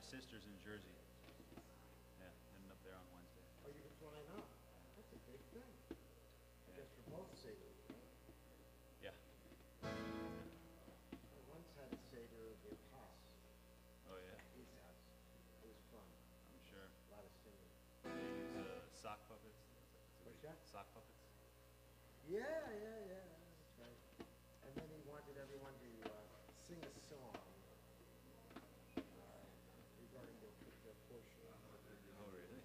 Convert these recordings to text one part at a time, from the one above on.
sister's in Jersey. Yeah, heading up there on Wednesday. Oh, you're flying up? That's a big thing. I guess for both Seder. Yeah. I once had a Seder of the Apas. Oh, yeah. At his house. It was fun. I'm sure. A lot of singing. They use sock puppets. What's that? Sock puppets. Yeah. That's right. And then he wanted everyone to sing a song regarding their portion. Oh, really?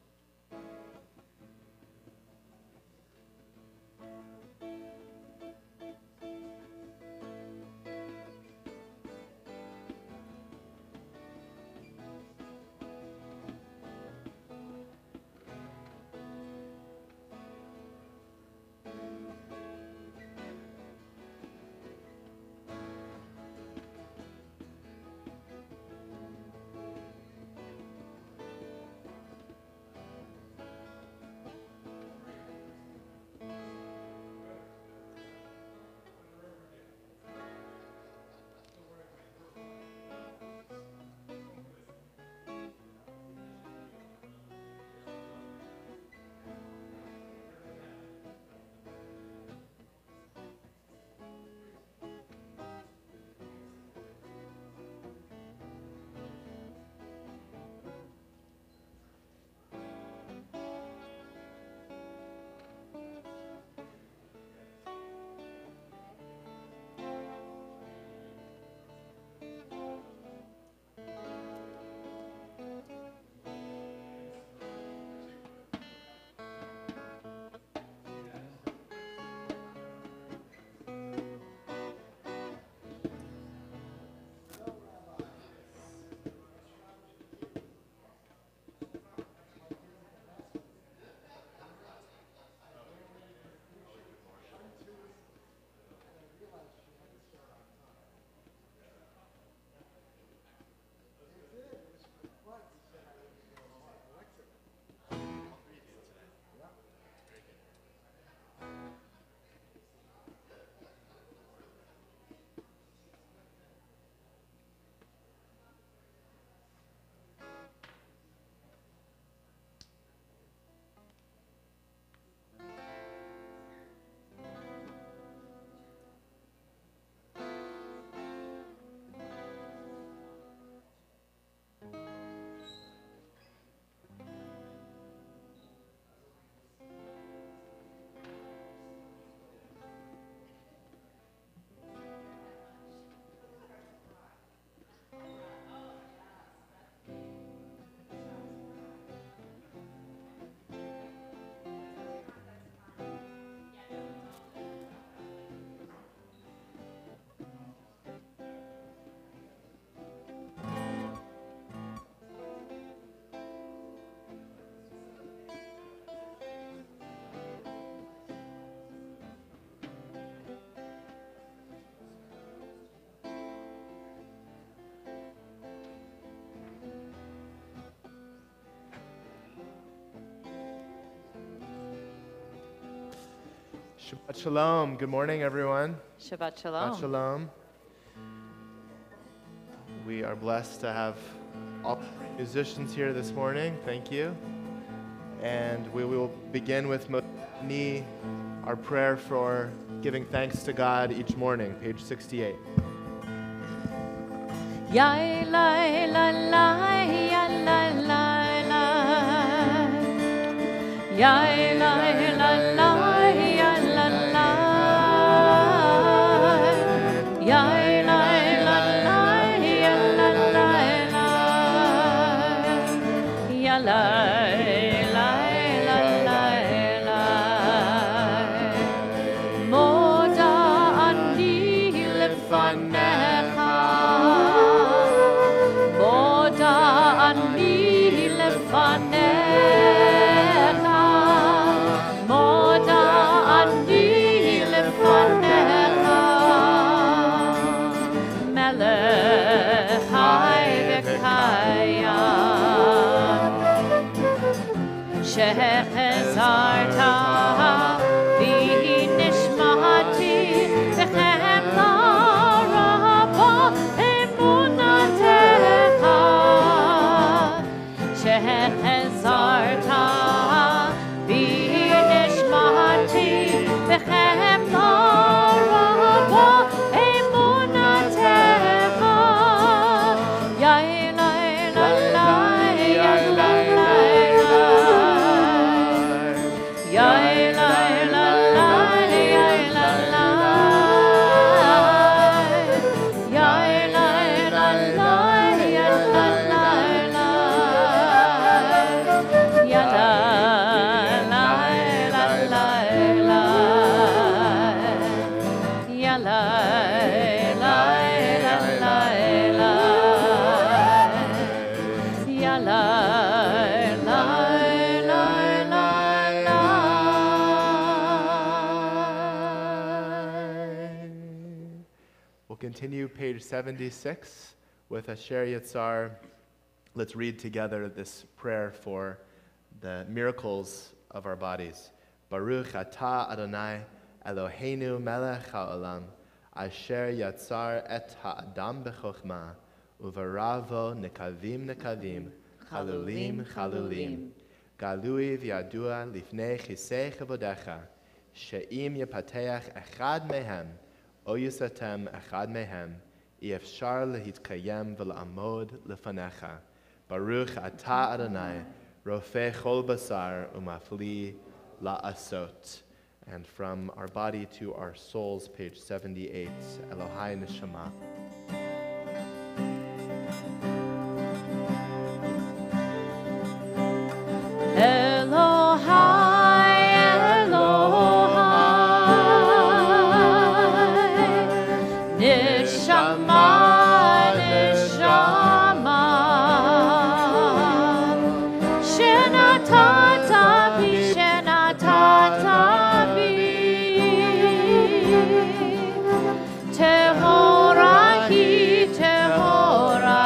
Shabbat Shalom. Good morning, everyone. Shabbat Shalom. Shabbat Shalom. We are blessed to have all musicians here this morning. Thank you. And we will begin with our prayer for giving thanks to God each morning, page 68. Ya la la la ya la la la ya la la la ya la la ya la la la ya la la ya la la la la moda ani lefanecha moda ani lefanecha lai, lai, lai, lai, lai. Ya lai, lai, lai, lai, lai. We'll continue page 76 with Asher Yitzar. Let's read together this prayer for the miracles of our bodies. Baruch atah Adonai Eloheinu melech haolam asher yatzar et ha'adam b'chokhmah uvaravo nekavim nekavim chalulim chalulim galui v'yadua lifnei chisei chavodecha she'im yapateach echad mehem o yisatem echad mehem efshar lehitkayem v'la'amod lefanecha Baruch atah Adonai Rofei chol basar umafli la'asot. And from our body to our souls, page 78, Elohai Neshama. Elohai, Elohai, Neshama, Neshama, Shenatata bi, Shenatata bi, Tehorahi, Tehorahi.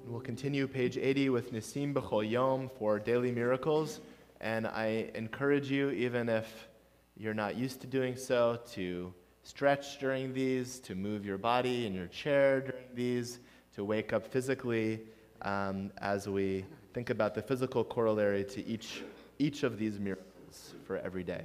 We'll continue page 80 with Nisim B'chol Yom for daily miracles. And I encourage you, even if you're not used to doing so, to stretch during these, to move your body in your chair during these, to wake up physically as we think about the physical corollary to each of these miracles for every day.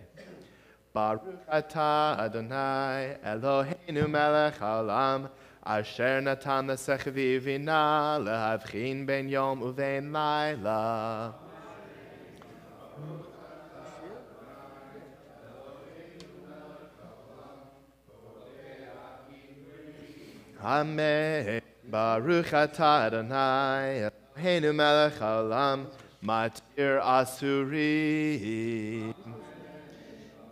Baruch atah Adonai Eloheinu melech haolam asher natan l'sechvi vina lehavchin ben yom uvein laila. Amen. Baruch atah Adonai Eloheinu melech haolam matir asurim.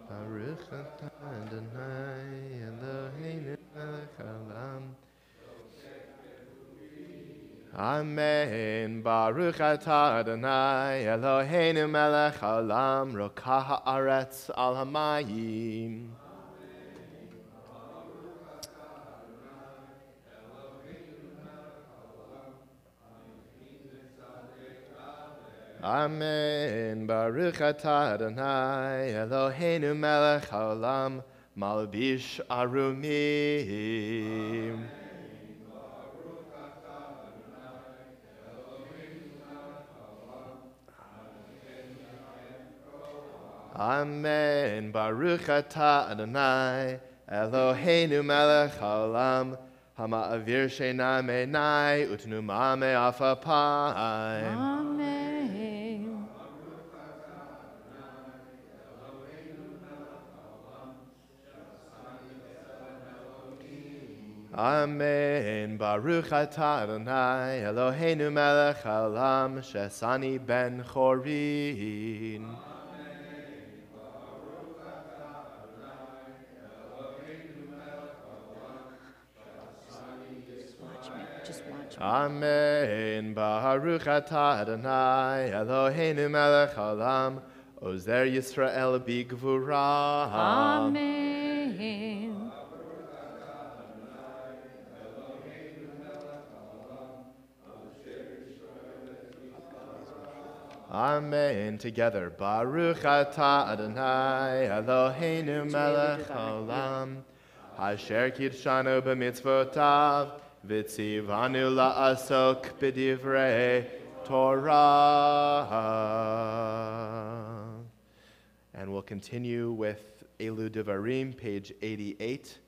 Baruch atah Adonai Eloheinu melech haolam. Amen. Baruch atah Adonai Eloheinu melech haolam rokah haaretz al hamayim. Amen. Baruch atah Adonai Eloheinu melech haolam malbish arumim. Amen. Baruch atah Adonai Eloheinu melech haolam hama'avir sheina meinai utnuma me'afapayim. Amen. Amen. Baruch atah Adonai Eloheinu melech haolam shesani ben chorin. Just watch me. Amen. Baruch atah Adonai Eloheinu melech haolam ozer Yisrael bigvura. Amen. Amen. Together. Baruch atah Adonai Eloheinu melech haolam asher kidshanu b'mitzvotav v'tzivanu la'asok b'divrei Torah. And we'll continue with Elu Devarim, page 88.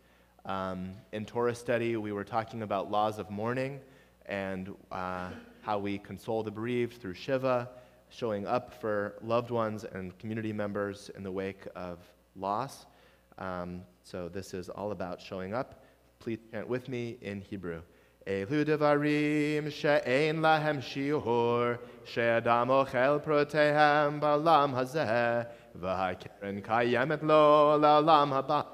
In Torah study, we were talking about laws of mourning and how we console the bereaved through Shiva, showing up for loved ones and community members in the wake of loss. So this is all about showing up. Please chant with me in Hebrew. Elu devarim she'ein lahem shiur, she'adam ochel protehem ba'olam hazeh, v'hakeren kayemet lo la'olam haba,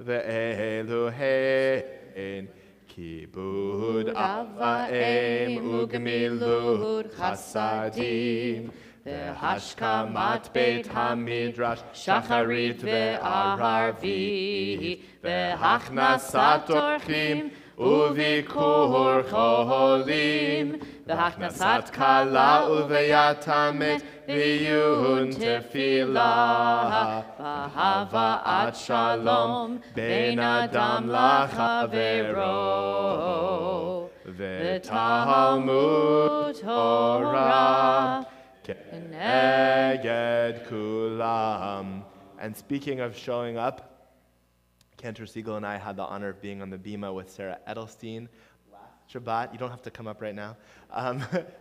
ve'elu hein kibud avaim ugmilud chasadim, V'hashkamat Beit HaMidrash Shacharit ve'Arvi, V'hachnasat orchim uvikur cholim, V'hachnasat kala uve'yatamet v'yun tefillah, V'hava'at shalom bein adam lachavero, V'talmud Torah Neged kulam. And speaking of showing up, Cantor Siegel and I had the honor of being on the bima with Sarah Edelstein last Shabbat. You don't have to come up right now,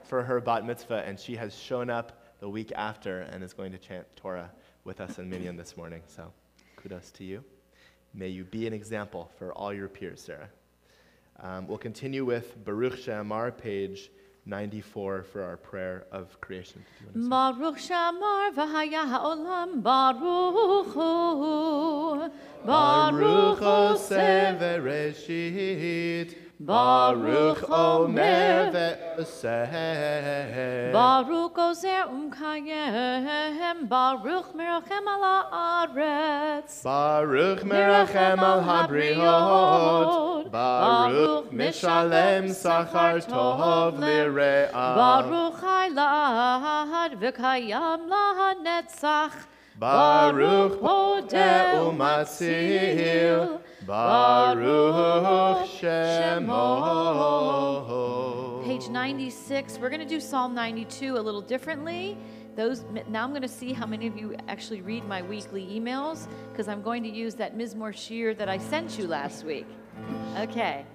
for her bat mitzvah, and she has shown up the week after and is going to chant Torah with us in Minyan this morning. So kudos to you. May you be an example for all your peers, Sarah. We'll continue with Baruch She'amar, page 94 for our prayer of creation. Baruch Shamar v'haya ha'olam Baruch Hu, Baruch Oseh Bereshit, Baruch Omer ve'oseh, Baruch Ozer Kayem, Baruch Merachem al haaretz, Baruch Merachem al habriot, Baruch Mishalem Sachar Tov Lire'ah, Baruch Hailad v'Kayam lahanetzach, Baruch Hodeh Umatzil, Baruch Shemo. Page 96. We're going to do Psalm 92 a little differently. Now I'm going to see how many of you actually read my weekly emails, because I'm going to use that Mizmor Shir that I sent you last week. Okay.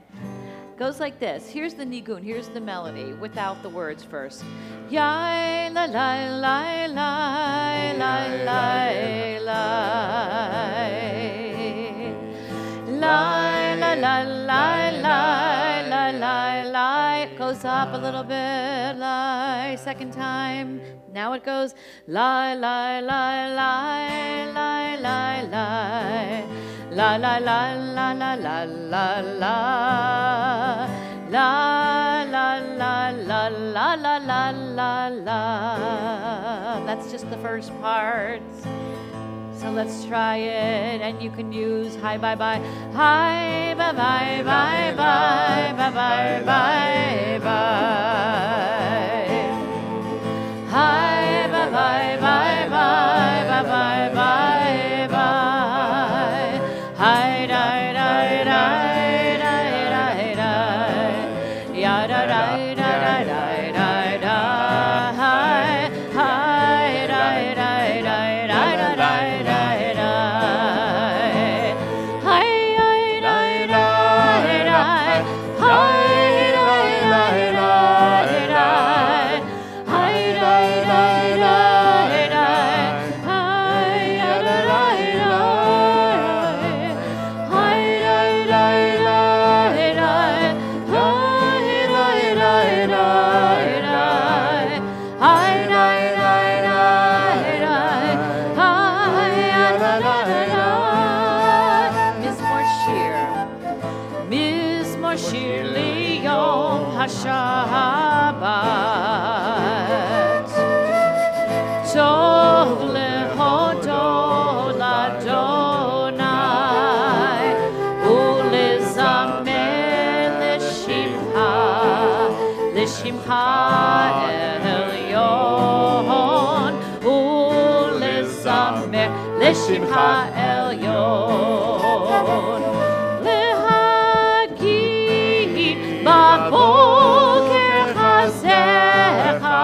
Goes like this. Here's the nigun. Here's the melody without the words first. Yai la la la la la la la la la la la la la. It goes up a little bit. La. Second time. Now it goes la la la la la la la. La la la la la la la la la la la la la la la la. That's just the first part. So let's try it, and you can use hi bye bye, hi bye bye bye bye bye bye bye bye, hi bye bye bye bye bye bye bye bye. Hi da da da da da da, ya da da da da da da. Hi hi da da da da da da da. Hi hi da da da. Hi da da da da. Hi da da da da. Hi da da da. Shir liyom haShabbat, tov lehodot l'Adonai, ulezamer l'shimcha elyon, ulezamer l'shimcha elyon. Baboker chazecha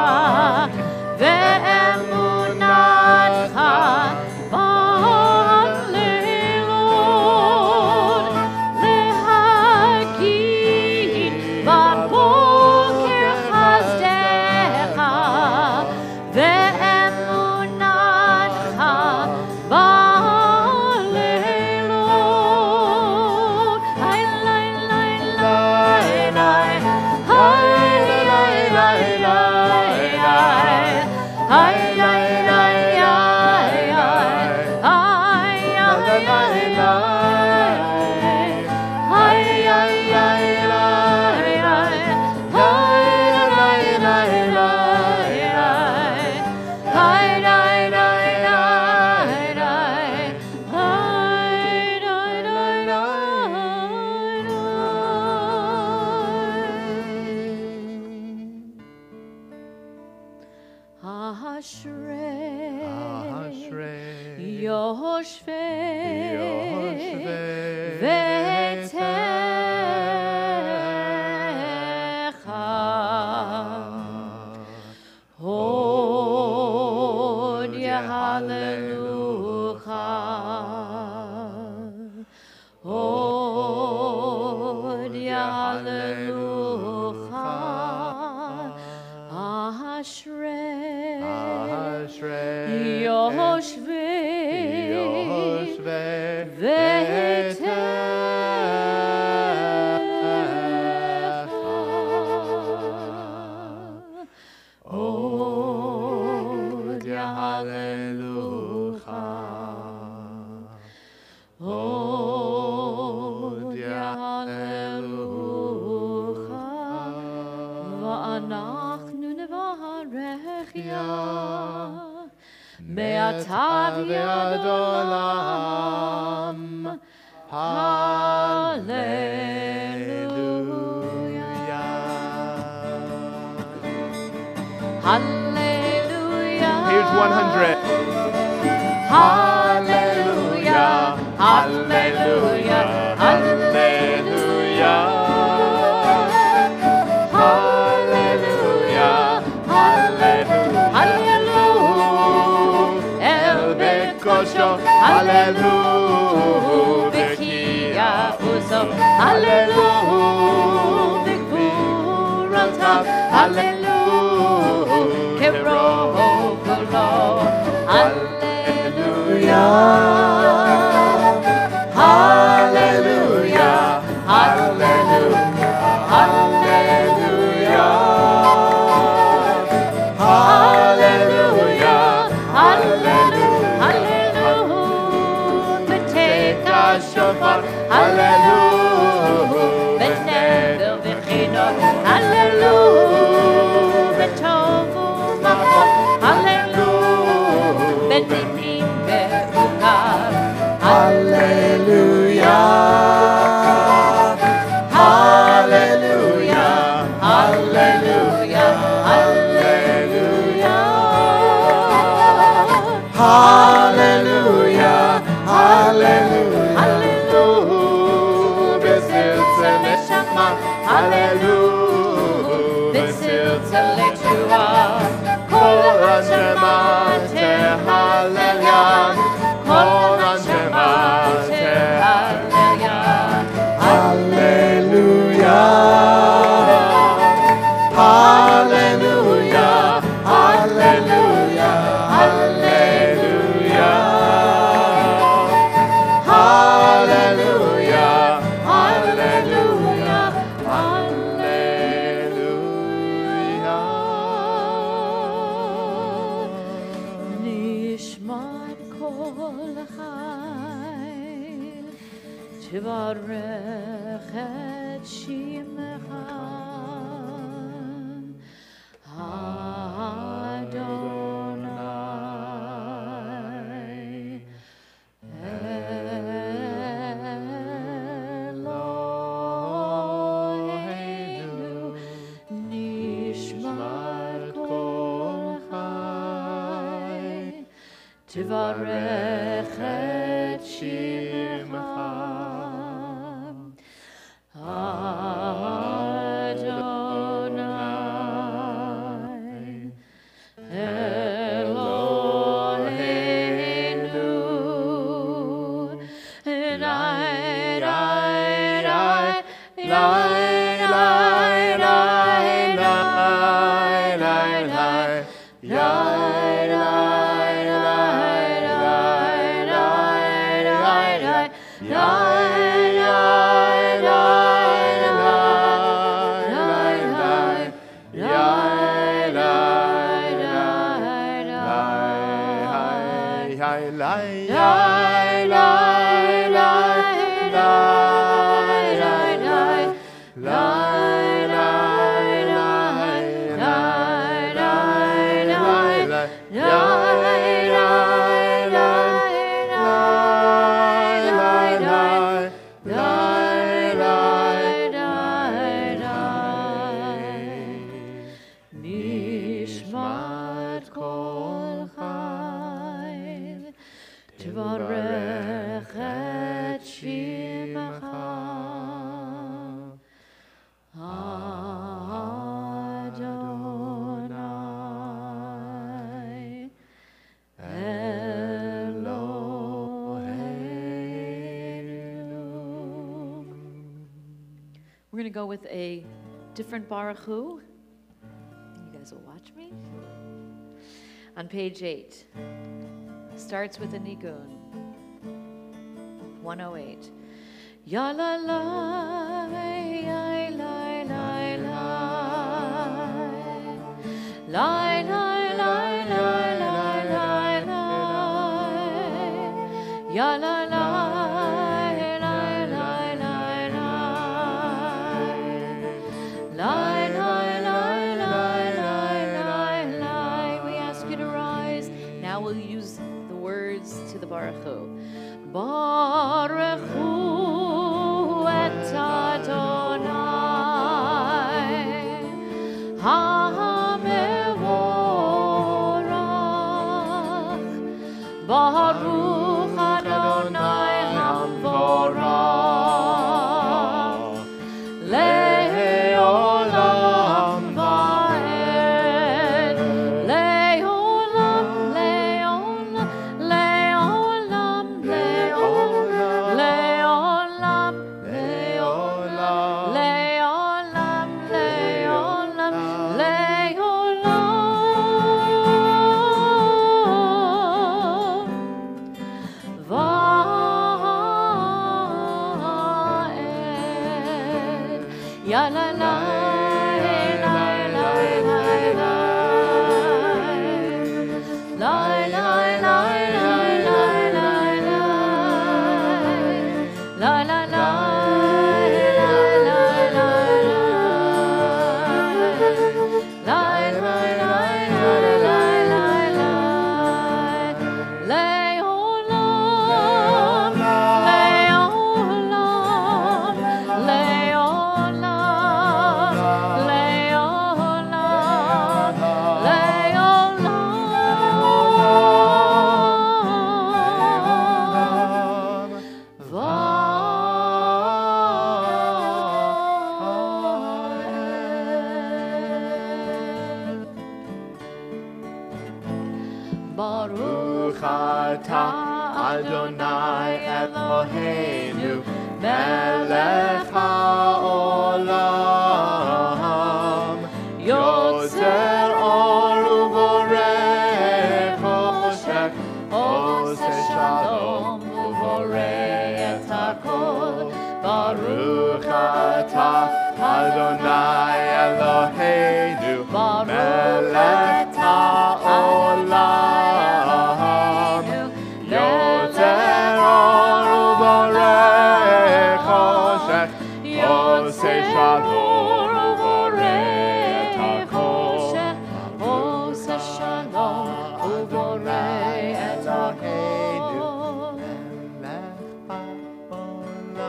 Ashrei Ashrei Yoshvei Vetecha Hod Hallelujah Hod Hallelujah Ashrei Yoshvei Vetecha Hod Hallelujah Hod Hallelujah Va'anachnu nevarech ya Me'atav yad olam Hallelujah Hallelujah Page 100. Hallelujah Hallelujah Hallelujah Hallelujah Hallelujah Hallelujah El Bekosho Hallelujah Bekia Uso Hallelujah Bekuratab Hallelujah Keroho Kolo Hallelujah Hallelujah Hallelujah Hallelujah Hallelujah Hallelujah Hallelujah Beteka Shofar Hallelujah Benevel V'chino Hallelujah Betovu Machot Hallelujah Beninim Be'ukar Hallelujah Hallelujah Hallelujah Hallelujah Hallelujah Hallelujah Hallelujah B'silza neshama Hallelujah B'silza lechua Kol Hashema Tehallel Kol Hashema Tehallel Hallelujah Hallelujah Hallelujah Hallelujah Hallelujah Hallelujah Hallelujah Nishmat kol chayil Tvarech et shimecha Adonai Eloheinu Nishmat kol chai Tvarech et shimecha Adonai Eloheinu Nishmat בת כל חיל, תברך את שמך. Adonai, Eloheinu. We're going to go with a different Baruch Hu. You guys will watch me. On page 8. Starts with a nigun. 108. Ya la la, ya la la la. La la la la la la la. Ya la la. Baruch Hu. Baruch Hu et Adonai HaMevorach. Baruch Adonai HaMevorach Le'olam va'ed. Le'olam, Le'olam, Le'olam, Le'olam, Le'olam, Le'olam, Le'olam va'ed. Ya la la. Baruch atah Adonai Eloheinu melech haolam yotzer or uvorech choshech oseh shalom uvorech et hakol. Baruch atah Adonai Eloheinu melech haolam Oseh shalom uvorech et hakol. Oseh shalom uvorech et hakol. Melech haolam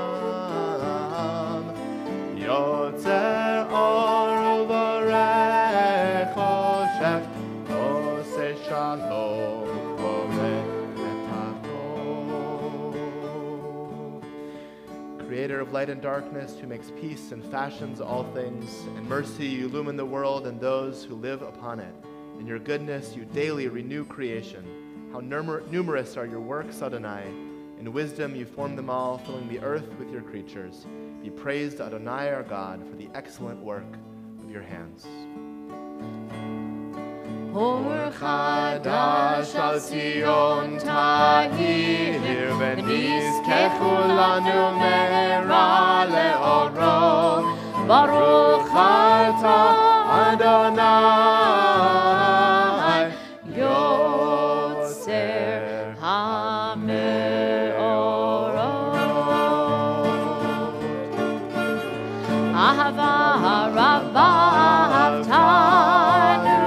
yotzer or uvorech choshech. Oseh shalom uvorech et hakol. Creator of light and darkness, who makes peace and fashions all things. In mercy you illumine the world and those who live upon it. In your goodness you daily renew creation. How numerous are your works, Adonai. In wisdom you form them all, filling the earth with your creatures. Be praised, Adonai our God, for the excellent work of your hands. Or chadash al Zion tahir v'nizkechu lanu me'era le'oro. Baruch atah Adonai yotzer ha'me'orot. Ahava rabbah ahavtanu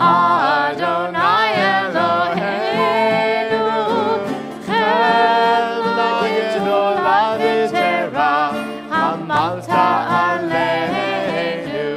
Adonai Eloheinu chesed gedolah v'tera hamalta aleinu.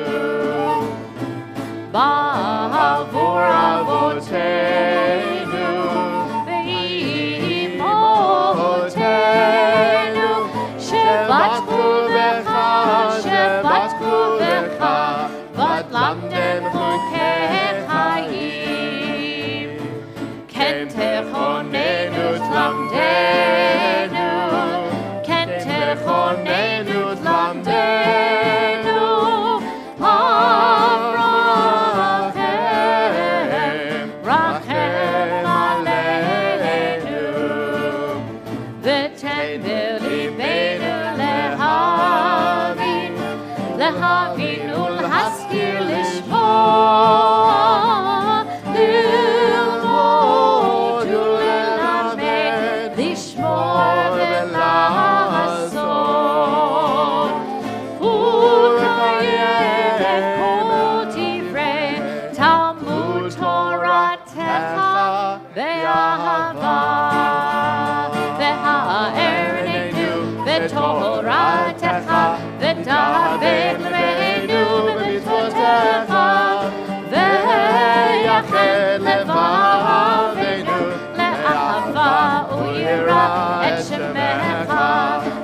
לבבנו לאהבה וליראה את שמך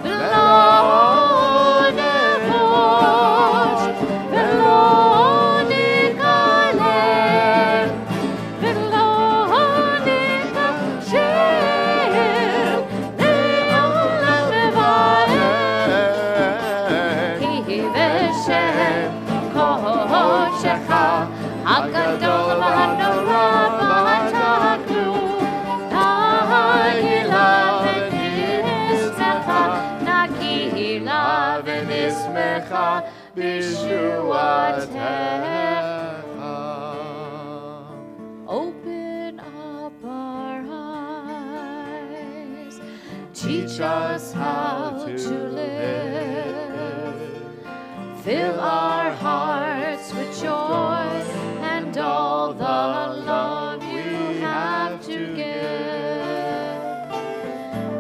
ולא נבוש ולא נקלל ולא נקשר לעולם מברך כי בשם קודשך הגדול והנורא בעתנו נגילה ונשמחה נגילה ונשמחה בישועתך. Open up our eyes, teach us how to live, fill our hearts with joy and all the love you have to give.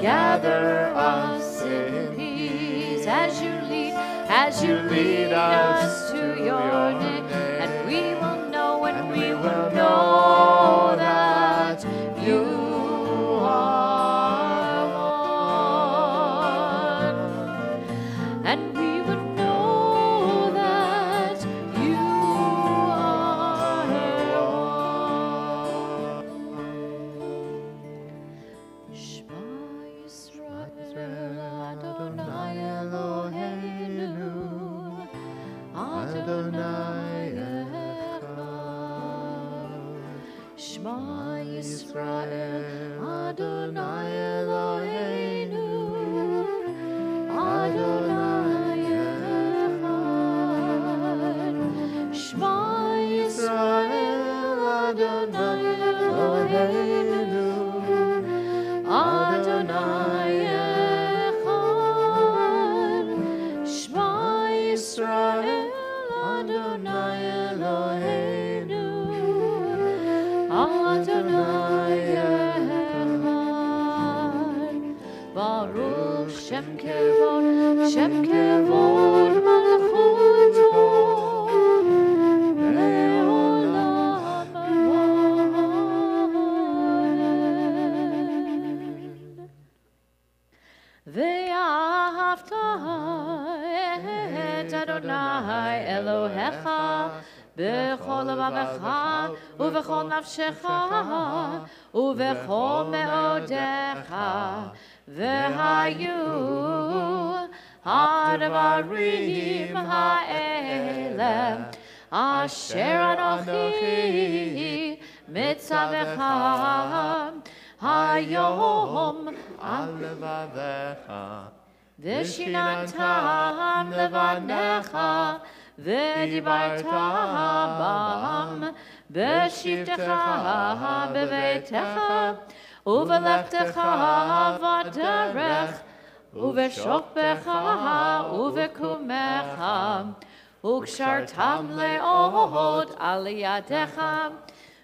Gather us in peace as you lead us to your name, and we will know that you are one, and we will know that you are one. Shema Yisrael Adonai Eloheinu Adonai Echad. Shema Yisrael Adonai Eloheinu Adonai Echad. Shema Yisrael Adonai Eloheinu Adonai Echad. Shema Yisrael Adonai Eloheinu Adonai Echad. Baruch Shem Kevod Malchuto Le'olam Amen. Ve'ahavta et Adonai Elohecha b'chol levavecha u'v'chol nafshecha u'v'chol me'odecha v'hayu ha'dvarim ha'ele asher anochi mitzavecha hayom על לבביך ושיננתם לבניך ודיברת בם בשבתך בביתך ובלכתך בדרך ובשוכבך ובקומך וקשרתם לעוד על ידיך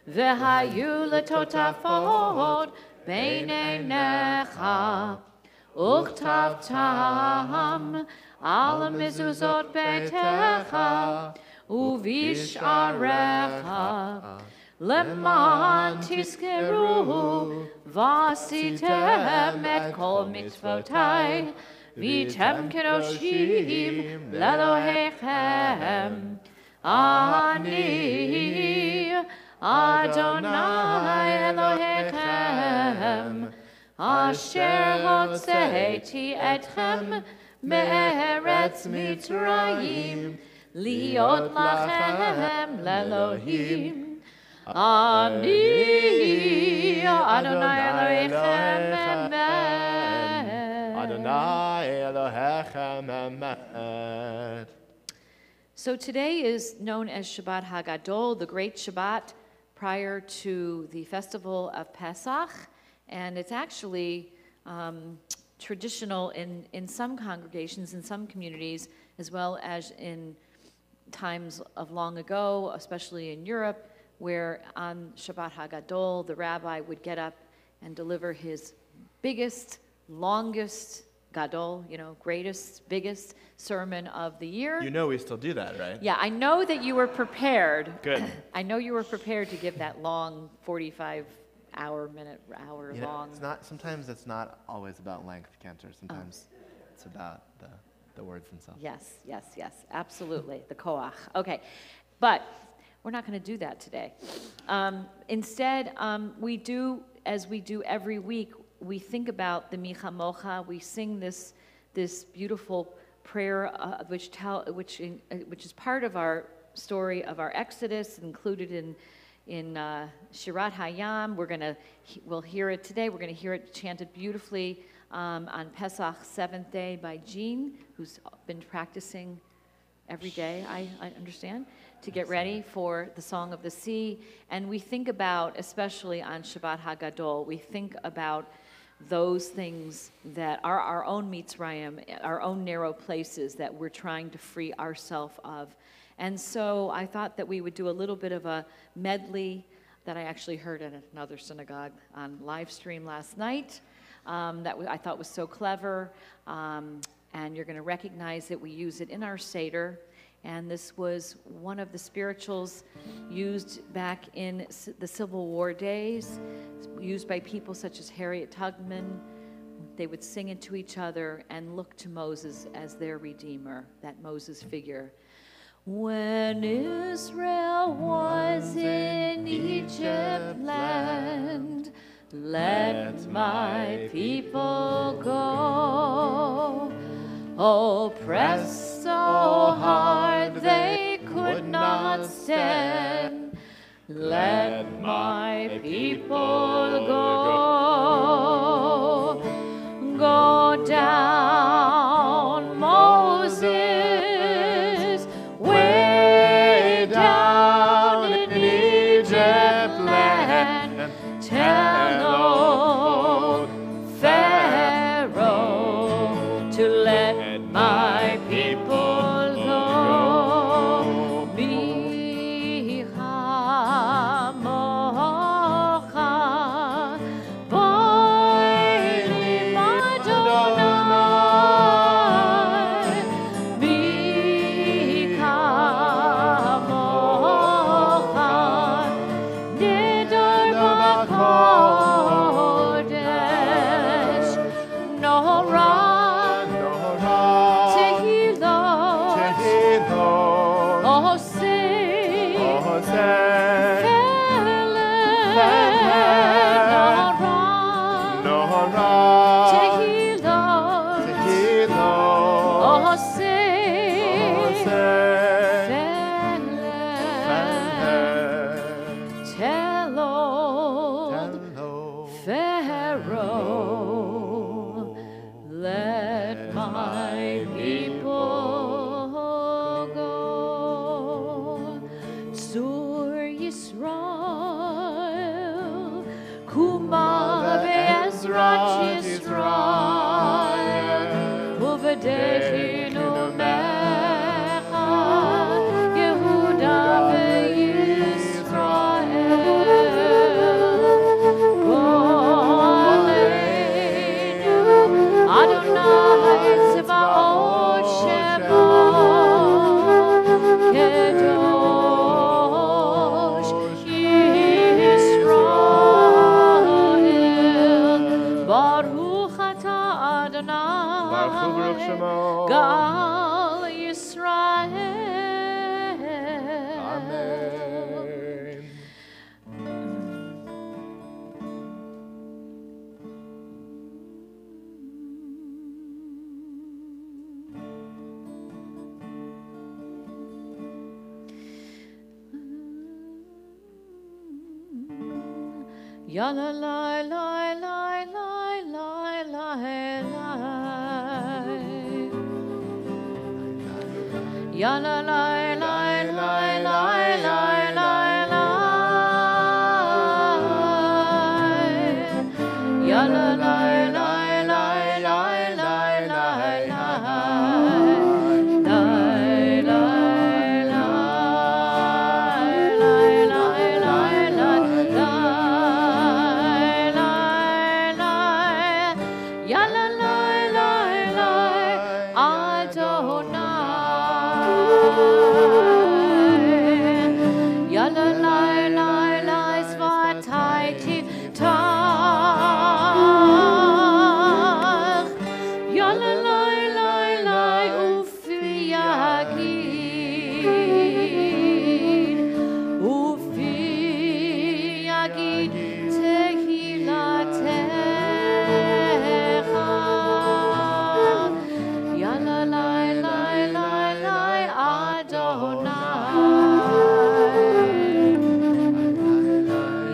והיו לטוטפות בין עיניך וכתבתם על מזוזות ביתך ובשעריך למען תזכרו ועשיתם את כל מצוותי והייתם קדושים לאלוהיכם אני אדוני אלוהיכם אשר הוצאתי אתכם מארץ מצרים להיות לכם לאלוהים אני אדוני אלוהיכם אמת. אדוני אלוהיכם אמת. So today is known as Shabbat Hagadol, the Great Shabbat, prior to the festival of Pesach, and it's actually traditional in some congregations, in some communities, as well as in times of long ago, especially in Europe, where on Shabbat Hagadol, the rabbi would get up and deliver his biggest, longest, Gadol, greatest, biggest sermon of the year. You know we still do that, right? Yeah, I know that you were prepared. Good. I know you were prepared to give that long 45-hour long. Sometimes it's not always about length, Cantor. Sometimes it's about the words themselves. Yes, absolutely. The koach. Okay, but we're not going to do that today. Instead, we do, as we do every week, we think about the Micha Mocha. We sing this beautiful prayer, which is part of our story of our Exodus, included in Shirat Hayam. We'll hear it today. We're going to hear it chanted beautifully on Pesach, 7th day, by Jean, who's been practicing every day, I understand, to get ready for the Song of the Sea. And we think about, especially on Shabbat HaGadol, we think about those things that are our own Mitzrayim, our own narrow places that we're trying to free ourselves of. And so I thought that we would do a little bit of a medley that I actually heard at another synagogue on live stream last night that I thought was so clever. And you're going to recognize that we use it in our Seder. And this was one of the spirituals used back in the Civil War days, used by people such as Harriet Tubman. They would sing it to each other and look to Moses as their redeemer, that Moses figure. When Israel was in Egypt land, let my people go. Oppressed so hard they could not stand. Let my people go. Go down, Moses, way down in Egypt land. Tell old Pharaoh to let my people go. Micha mocha, boilim Adonai. Micha mocha, nidar b'kodesh, Norah. Gal Yisrael. Amen. Ya la la la la la la la la. Ya la la la la la la la la. Ya la la la la la la la la. Ya la la la yagid tehilatecha. Yalla lai lai lai lai Adonai.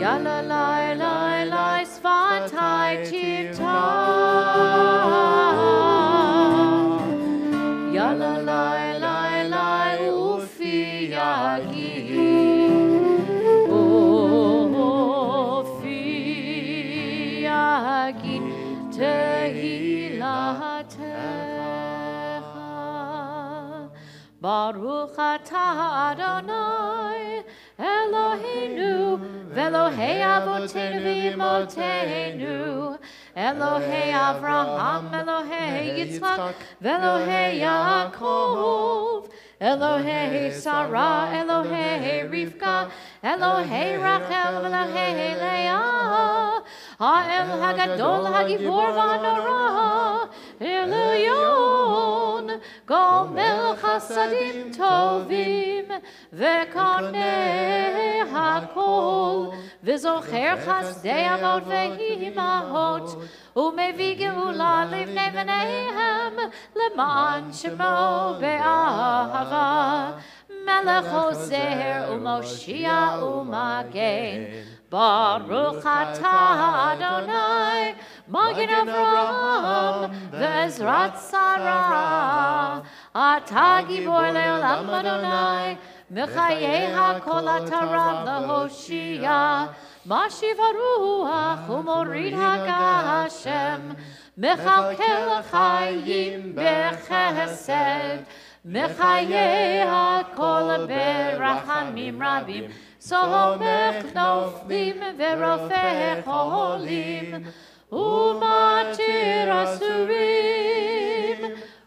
Yalla lai lai lai svatai tivta. Yalla lai lai lai ufi yagid. Ufi yagid tehilatecha. Baruch atah Adonai Eloheinu v'Elohei avotenu v'imotenu Elohei Avraham, Elohei Yitzchak, v'Elohei Yaakov Elohei Sarah, Elohei Rivka, Elohei Rachel, Elohei Leah Ha'el Hagadol Hagibor v'Hanora Elyon Gomel Chasadim Tovim V'Konei Hakol V'Zocher Chasdei Avot V'Imahot U'Mevi Geula Livnei V'neihem Leman Shemo Be'ahava Melech Ozer U'Moshia U'Magen Baruch atah Adonai Magen Avraham V'Ezrat Sarah Atah Gibor Le'olam Adonai Mechayei HaKol Atarav L'Hoshia Mashiv HaRuach U'Morid HaGashem Mechalkel Chayim B'Chesed Mechayei HaKol B'Rachamim Rabim Somech Noflim V'Rofech Olim U'Matir Asurim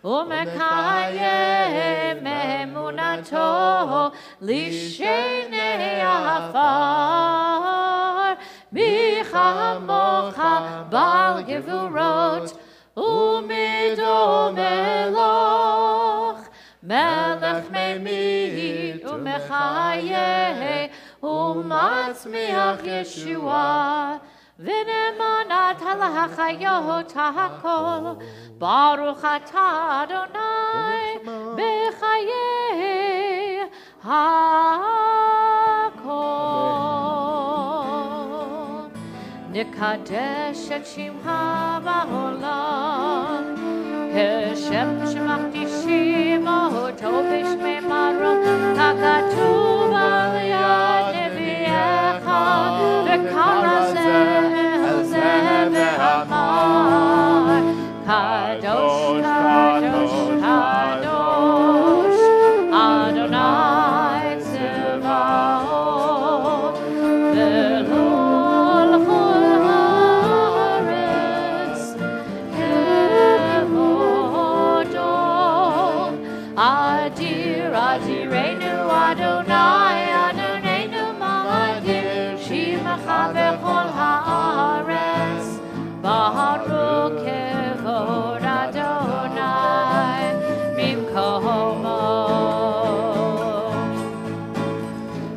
U'Mekayem Emunato Lishenei Afar Michamocha Bal Gevurot U'Midomeloch Melech Memid U'Mechayeh U'Matzmiach Yeshua V'nemanat halachayot ha'kol Baruch atah Adonai B'chayei ha'kol Nikadesh et shimcha ba'olam Keshem shemachdisim oto b'shmei marom Hakatuv al yad nevi'echa V'kara zeh ve'amar Kadosh, Kadosh, Kadosh Adonai Tzevaot V'lol chol haaretz kevodo Adir, Adirenu Adonai Adonenu Maladir Shimacha v'chol haaretz Baruch kevod Adonai Mimkomo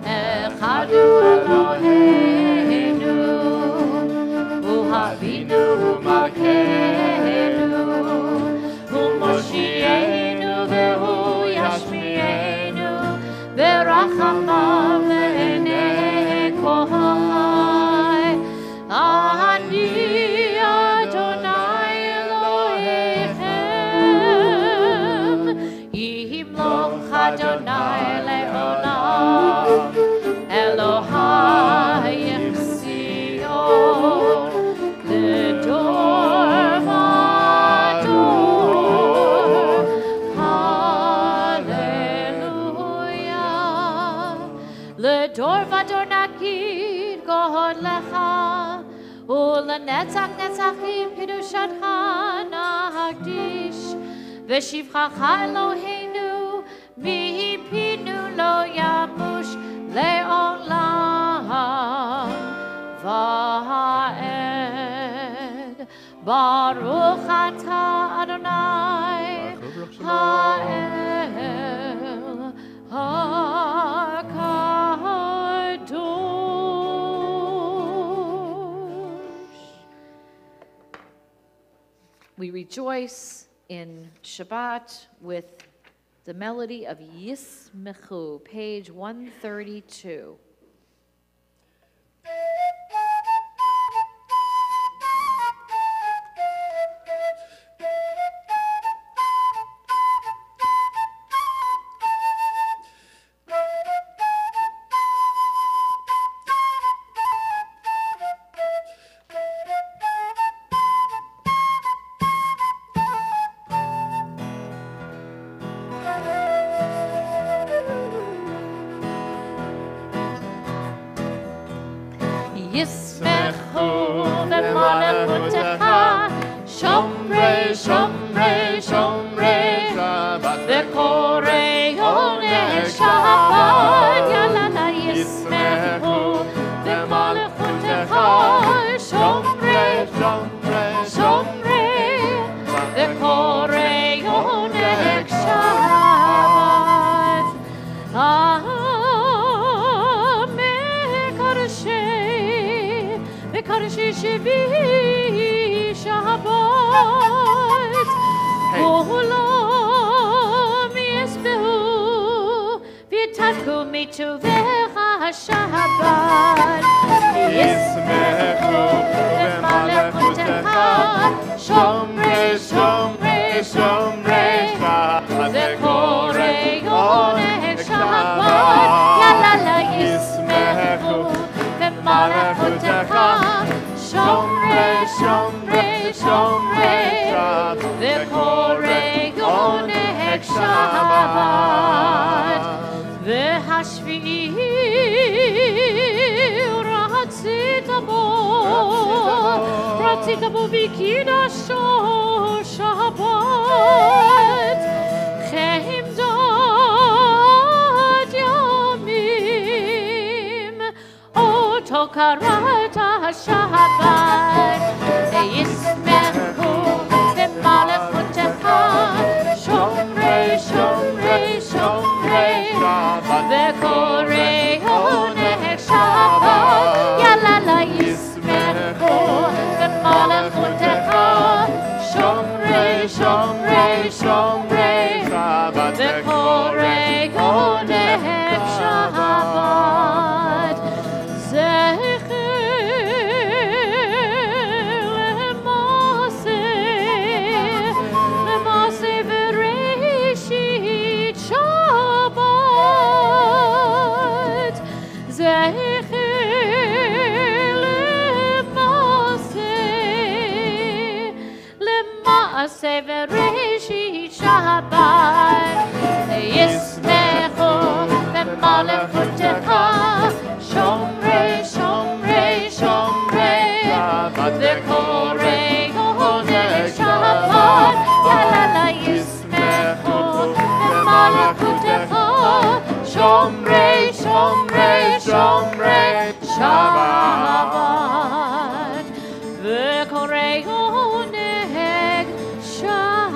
Echadu Eloheinu Uhavinu Umalkeinu Umoshienu Vehu Yashmienu Berachamav Ve'enei Kohai Ani Adonai Elohechem Yimloch Adonai Le'olam Elohai Yechzion L'dor v'dor Hallelujah L'dor v'dor nakid God lecha U'lenetzach netzachim kedushatcha nahakdish V'shivchacha Eloheinu mipinu lo yamush le'olam va'ed Baruch atah Adonai ha'el ha'kadosh We rejoice in Shabbat with the melody of Yismechu, page 132. Yismechu v'malachutecha, shomrei, shomrei, shomrei, v'korei onei Shabbat, yalala Yismechu v'malachutecha, shomrei, shomrei, shomrei, v'korei onei Shabbat. Karshi Shivi Shabbat Olam Yisbehu V'tadku mituvecha Shabbat Yismechu v'malachutecha Shomrei, shomrei, shomrei V'korei onei Shabbat Yalala Yismechu v'malachutecha Shomrei, shomrei, shomrei, v'korei onei Shabbat, v'hashvi'i ratzita bo v'kidasho Shabbat, chemdad yamim, oto karata Shabbat, Yismechu v'malachutecha, shomrei, shomrei, shomrei, v'korei onei Shabbat, yalala Yismechu v'malachutecha, shomrei, shomrei, shomrei, v'korei onei Shabbat. Severeshit Shabbat, Yismechu v'malachutecha, shomrei, shomrei, shomrei, v'korei onei Shabbat, yalala Yismechu v'malachutecha, shomrei, shomrei, shomrei, Shabbat, v'korei onei Shabbat.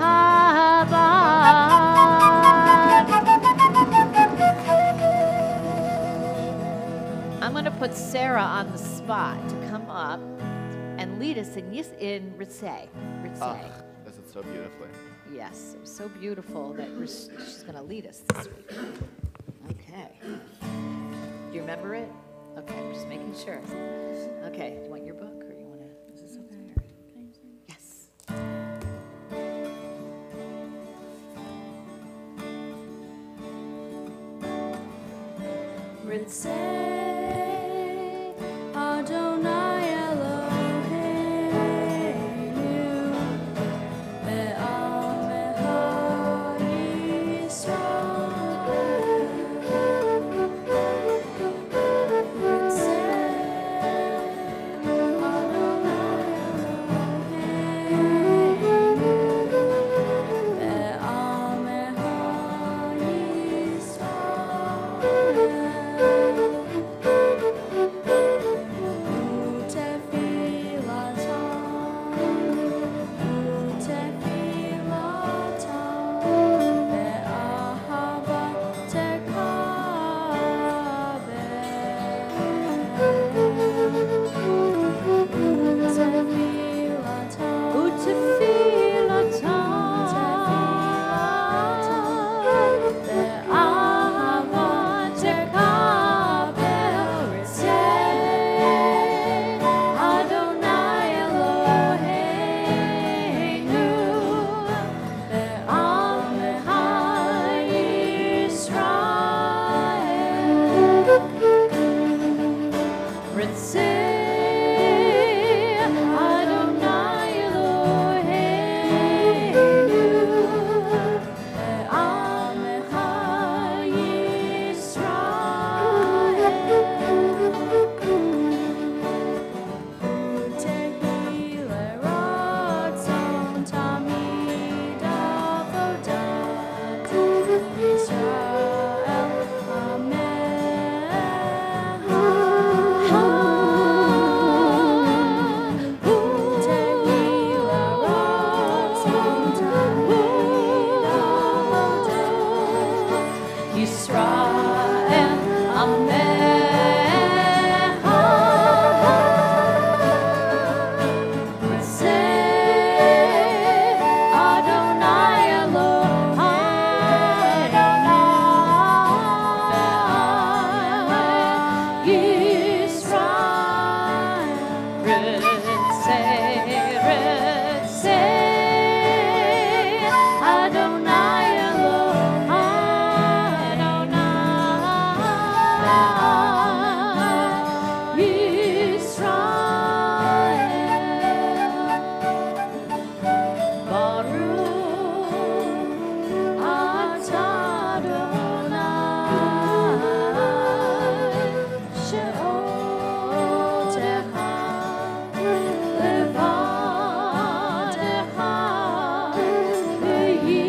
I'm going to put Sarah on the spot to come up and lead us in Ritzeh. This is so beautifully. Yes, it was so beautiful that she's going to lead us this week. Okay. Do you remember it? Okay, I'm just making sure. Okay, do you want your book or you want to? Is this okay? Yes. Ritzeh Adonai Eloheinu Be'amecha Yisrael. Ritzeh Adonai Eloheinu Be'amecha Yisrael. Aseret, say, Adonai Elohim, Adonai Yisrael, Baruch atah Adonai, she'otecha levadecha Thank you.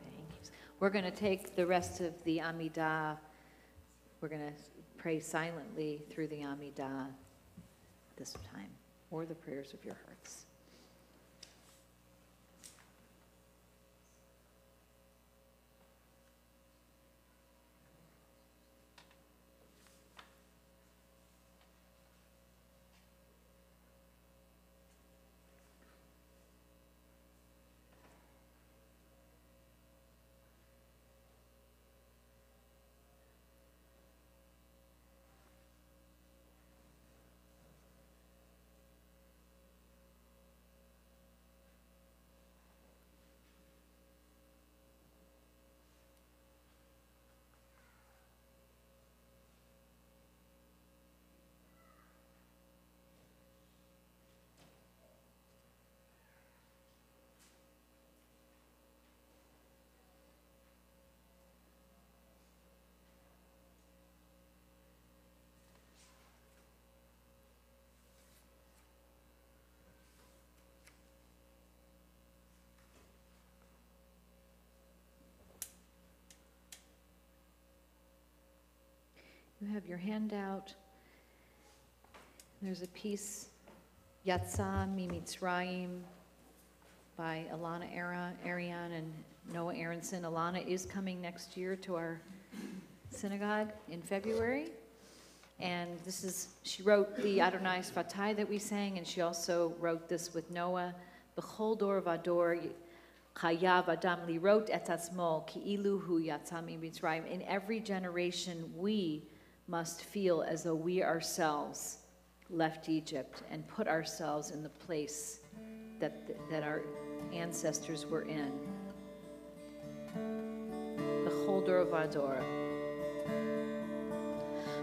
Thank you. We're going to take the rest of the Amidah. We're going to pray silently through the Amidah this time, or the prayers of your hearts. You have your handout. There's a piece, Yatsa Mimitzrayim, by Alana Arian and Noah Aronson. Alana is coming next year to our synagogue in February. And this is, she wrote the Adonai Sfatai that we sang, and she also wrote this with Noah. B'chol dor vador chayav adam lirot et atzmo ki'ilu hu yatsa mimitzrayim. In every generation, we must feel as though we ourselves left Egypt and put ourselves in the place that our ancestors were in. B'chol dor vador.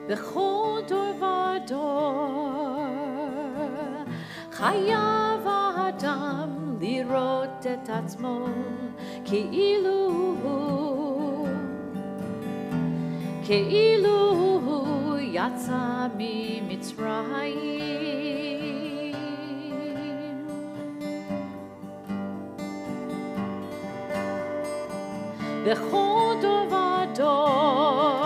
B'chol dor vador chayav adam lirot et atzmo ki'ilu yatsa mimitzrayim. B'chol dor vador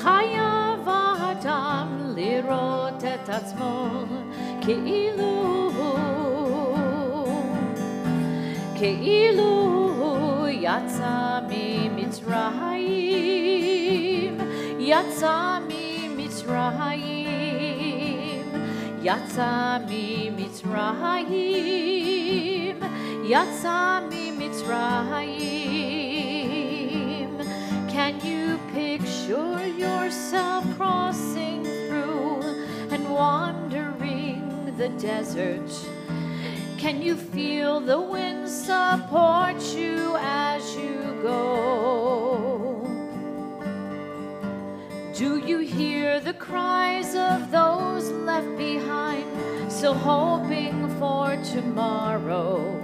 chayav adam lirot et atzmo ki'ilu yatsa mimitzrayim, yatsa mimitzrayim, yatsa mimitzrayim, yatsa mimitzrayim. Can you picture yourself crossing through and wandering the desert? Can you feel the wind support you as you go? Do you hear the cries of those left behind, still hoping for tomorrow?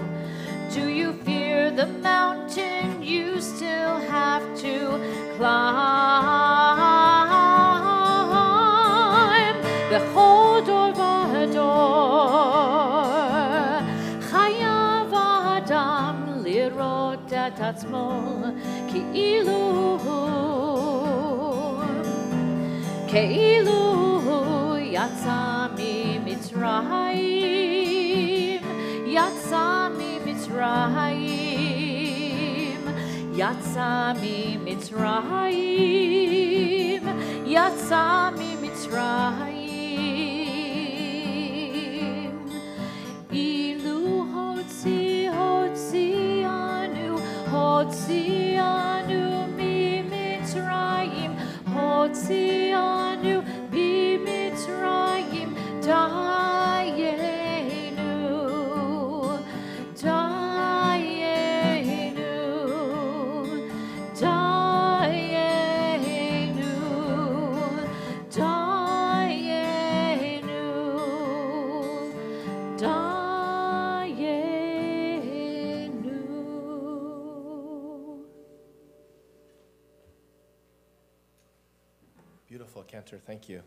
Do you fear the mountain you still have to climb? B'chol dor vador chayav adam lirot et atzmo ki'ilu yatsa mimitzrayim, yatsa mimitzrayim, יצא ממצרים, יצא ממצרים. אילו הוציאנו ממצרים, הוציאנו ממצרים, דיינו, דיינו, דיינו, דיינו, דיינו. Beautiful, Cantor. Thank you.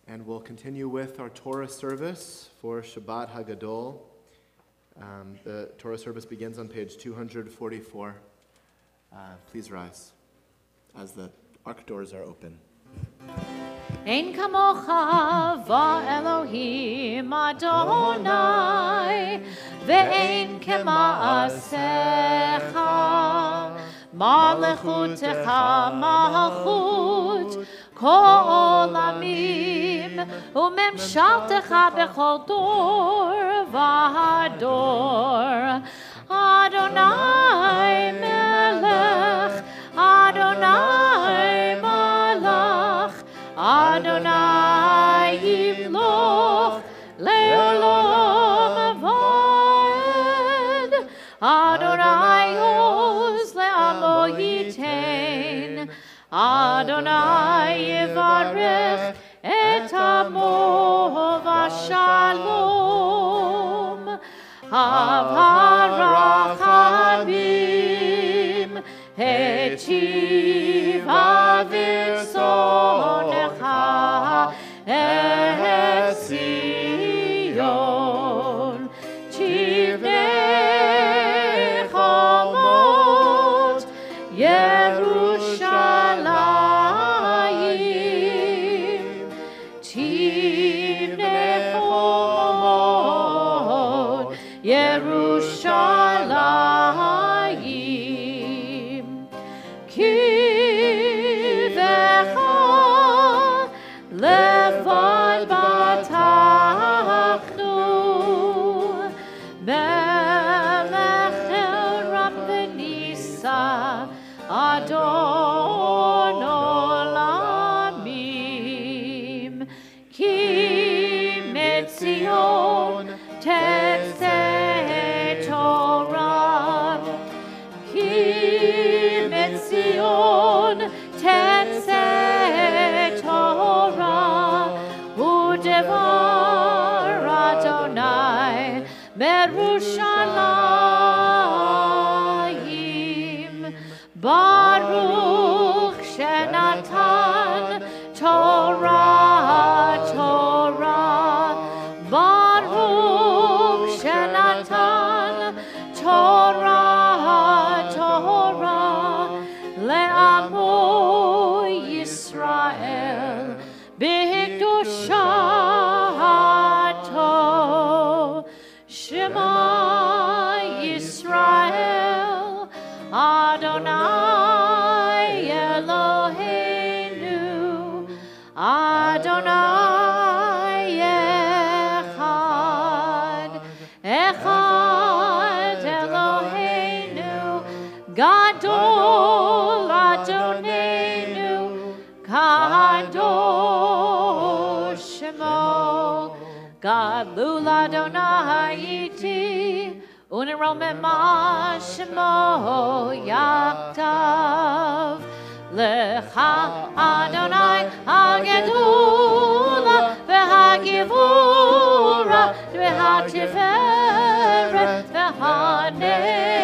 And we'll continue with our Torah service for Shabbat Hagadol. The Torah service begins on page 244. Please rise as the ark doors are open. אין כמוך ואלוהים אדוני, ואין כמעשיך. מלכותך מלכות כל עמים, וממשלתך בכל דור ודור. אדוני מלך, אדוני מלך, אדוני ימלוך לעולם ועד. אדוני עוז לעמו ייתן, אדוני יברך את עמו בשלום. הרחמים היטיב ברצונך את ציון. תבנה חומות ירושלים, תבנה חומות ירושלים. כי בך לבד בטחנו, מלך רם ונישא, אדון עולמים. כי מציון תצא תורה, כי מציון תצא תורה, ודבר אדוני מירושלים. ברוך שנתן תורה, תורה. ברוך שנתן תורה, תורה. לעמו ישראל בקדושתו. שמע ישראל, אדוני אלוהינו, אדוני אחד. אחד אלוהינו, גדול אדוננו, קדוש שמו. גדול אדוני איתי, ונרוממה שמו יחדיו. לך אדוני הגדולה והגבורה והתפארת והנצח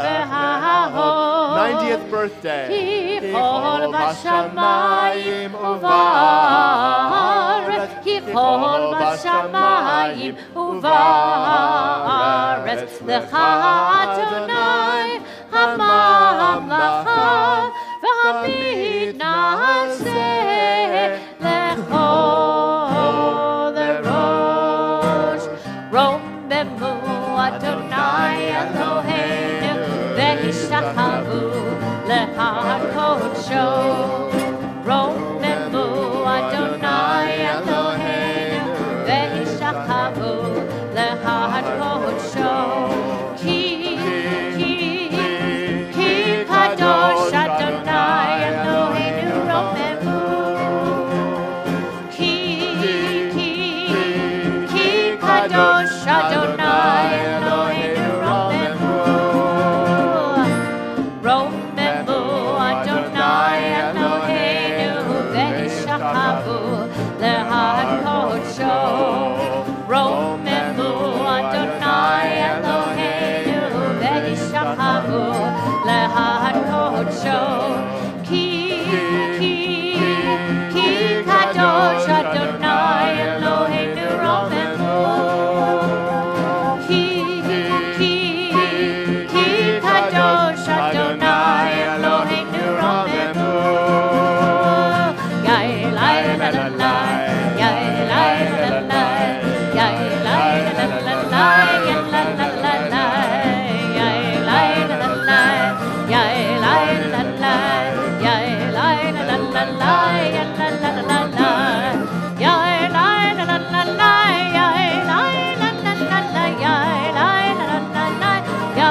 וההוד. 90th birthday. ככל בשמיים ובארץ, ככל בשמיים ובארץ. לך אדוני הממלכה והמתנשא, לכל הראש. רוממו אדוני אלוהינו Ve'ishachavu lehakodsho. Romemu Adonai Eloheinu ve'ishachavu lehakodsho. Ki kadosh Adonai Eloheinu romemu. Ki kadosh Adonai Eloheinu romemu. Romemu Adonai Eloheinu ve'ishachavu lehakodsho. Romemu Adonai Eloheinu ve'ishachavu lehakodsho. Ki kadosh Adonai Eloheinu romemu. Ki kadosh Adonai Eloheinu romemu. Yai lai la la la, yai lai la la la, yai lai la la la la, yai la la la la, yai lai la la la, yai lai la la, yai lai la la la la, yai la la la la, yai lai la la la la, yai lai la la la la,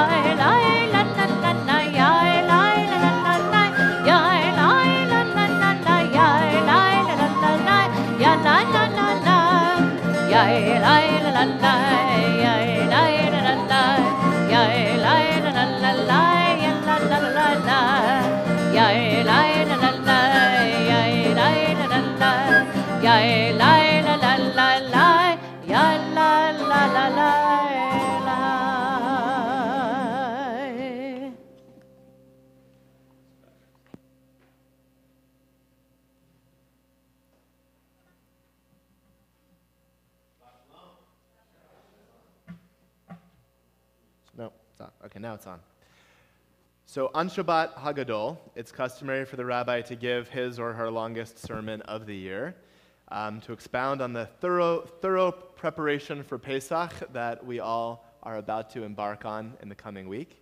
yai lai la la la la, yai lai la la la la, yai lai la la la la, yai lai la la la la, yai lai la la la la, ya la la la la, yai lai la la la, yai lai la la la, yai lai la la la la, ya la la la la, yai lai la la la, yai lai la la la, yai lai la la la la, ya la la la la. No, it's on. Okay, now it's on. So on Shabbat Hagadol, it's customary for the rabbi to give his or her longest sermon of the year, to expound on the thorough preparation for Pesach that we all are about to embark on in the coming week.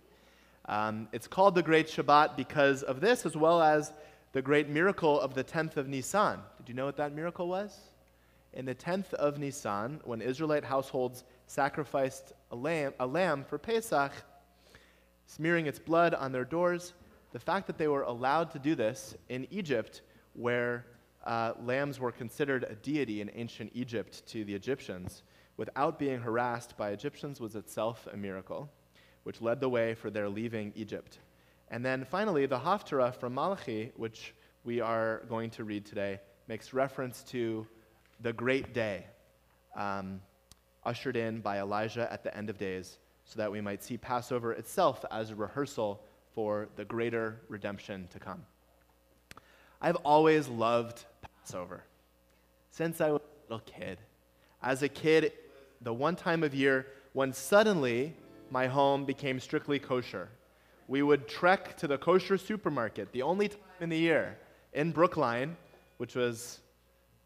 It's called the Great Shabbat because of this, as well as the great miracle of the 10th of Nisan. Did you know what that miracle was? In the 10th of Nisan, when Israelite households sacrificed a lamb for Pesach, smearing its blood on their doors, the fact that they were allowed to do this in Egypt, where lambs were considered a deity in ancient Egypt to the Egyptians, without being harassed by Egyptians, was itself a miracle, which led the way for their leaving Egypt. And then finally, the Haftarah from Malachi, which we are going to read today, makes reference to the great day, ushered in by Elijah at the end of days, so that we might see Passover itself as a rehearsal for the greater redemption to come. I've always loved Passover since I was a little kid. As a kid, the one time of year when suddenly my home became strictly kosher. We would trek to the kosher supermarket, the only time in the year, in Brookline, which was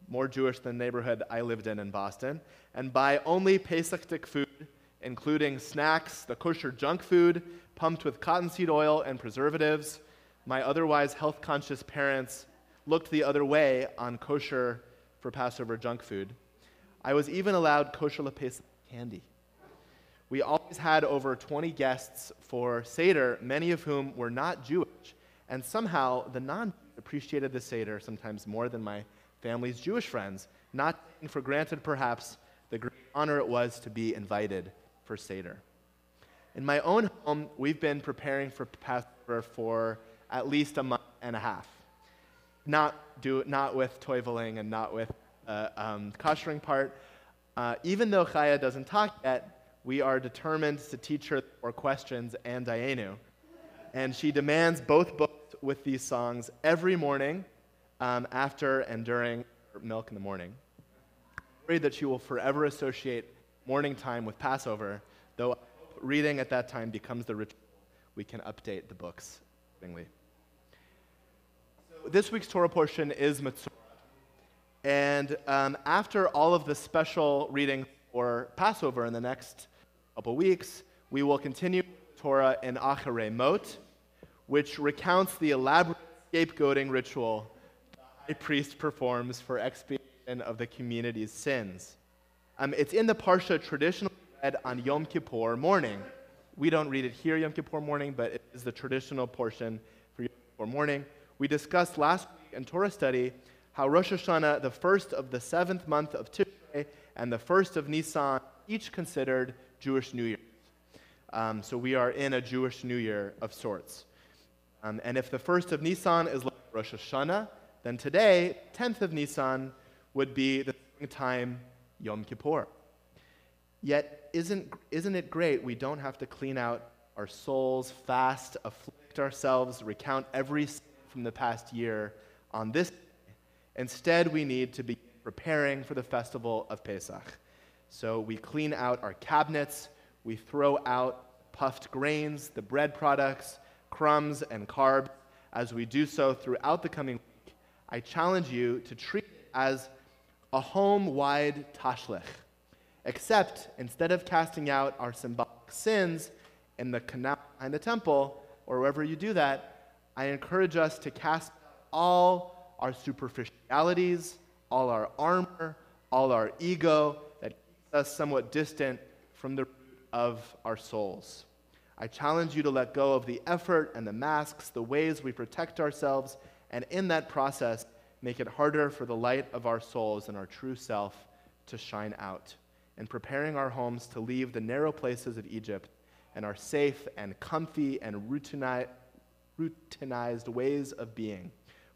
more Jewish than the neighborhood I lived in Boston, and buy only Pesachtic food, including snacks, the kosher junk food, pumped with cottonseed oil and preservatives. My otherwise health-conscious parents looked the other way on kosher for Passover junk food. I was even allowed kosher LePesach candy. We always had over 20 guests for Seder, many of whom were not Jewish, and somehow the non-Jews appreciated the Seder sometimes more than my family's Jewish friends, not taking for granted perhaps the great honor it was to be invited for Seder. In my own home, we've been preparing for Passover for at least a month and a half. Not with toiveling and not with koshering part. Even though Chaya doesn't talk yet, we are determined to teach her more questions and Dayenu. And she demands both books with these songs every morning, after and during milk in the morning. I'm worried that she will forever associate morning time with Passover, though reading at that time becomes the ritual. We can update the books accordingly. So this week's Torah portion is Matzorah. And after all of the special reading for Passover in the next couple weeks, we will continue Torah in Acharei Mot, which recounts the elaborate scapegoating ritual the high priest performs for expiation of the community's sins. It's in the Parsha traditionally read on Yom Kippur morning. We don't read it here Yom Kippur morning, but it is the traditional portion for Yom Kippur morning. We discussed last week in Torah study how Rosh Hashanah, the first of the 7th month of Tishrei, and the first of Nisan, each considered Jewish New Year. So we are in a Jewish New Year of sorts. And if the first of Nisan is like Rosh Hashanah, then today, 10th of Nisan, would be the springtime Yom Kippur. Yet, isn't it great we don't have to clean out our souls, fast, afflict ourselves, recount every sin from the past year on this day? Instead, we need to be preparing for the festival of Pesach. So we clean out our cabinets, we throw out puffed grains, the bread products, crumbs, and carbs. As we do so throughout the coming week, I challenge you to treat it as a home-wide tashlich. Except, instead of casting out our symbolic sins in the canal behind the temple, or wherever you do that, I encourage us to cast all our superficialities, all our armor, all our ego that keeps us somewhat distant from the root of our souls. I challenge you to let go of the effort and the masks, the ways we protect ourselves, and in that process, make it harder for the light of our souls and our true self to shine out. And preparing our homes to leave the narrow places of Egypt and our safe and comfy and routinized ways of being,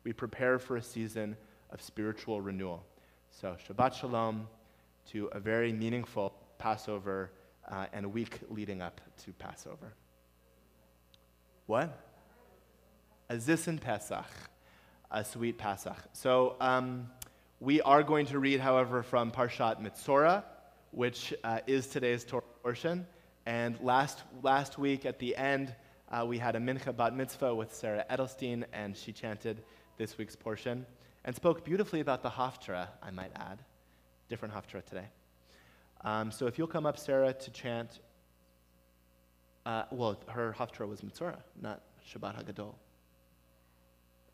we prepare for a season of spiritual renewal. So Shabbat Shalom to a very meaningful Passover and a week leading up to Passover. What? A Zisen Pesach, a sweet Pesach. So we are going to read, however, from Parshat Mitzorah, which is today's Torah portion. And last week at the end, we had a Mincha Bat Mitzvah with Sarah Edelstein, and she chanted this week's portion and spoke beautifully about the Haftarah, I might add. Different Haftarah today. So if you'll come up, Sarah, to chant, well, her Haftarah was Mitzorah, not Shabbat HaGadol.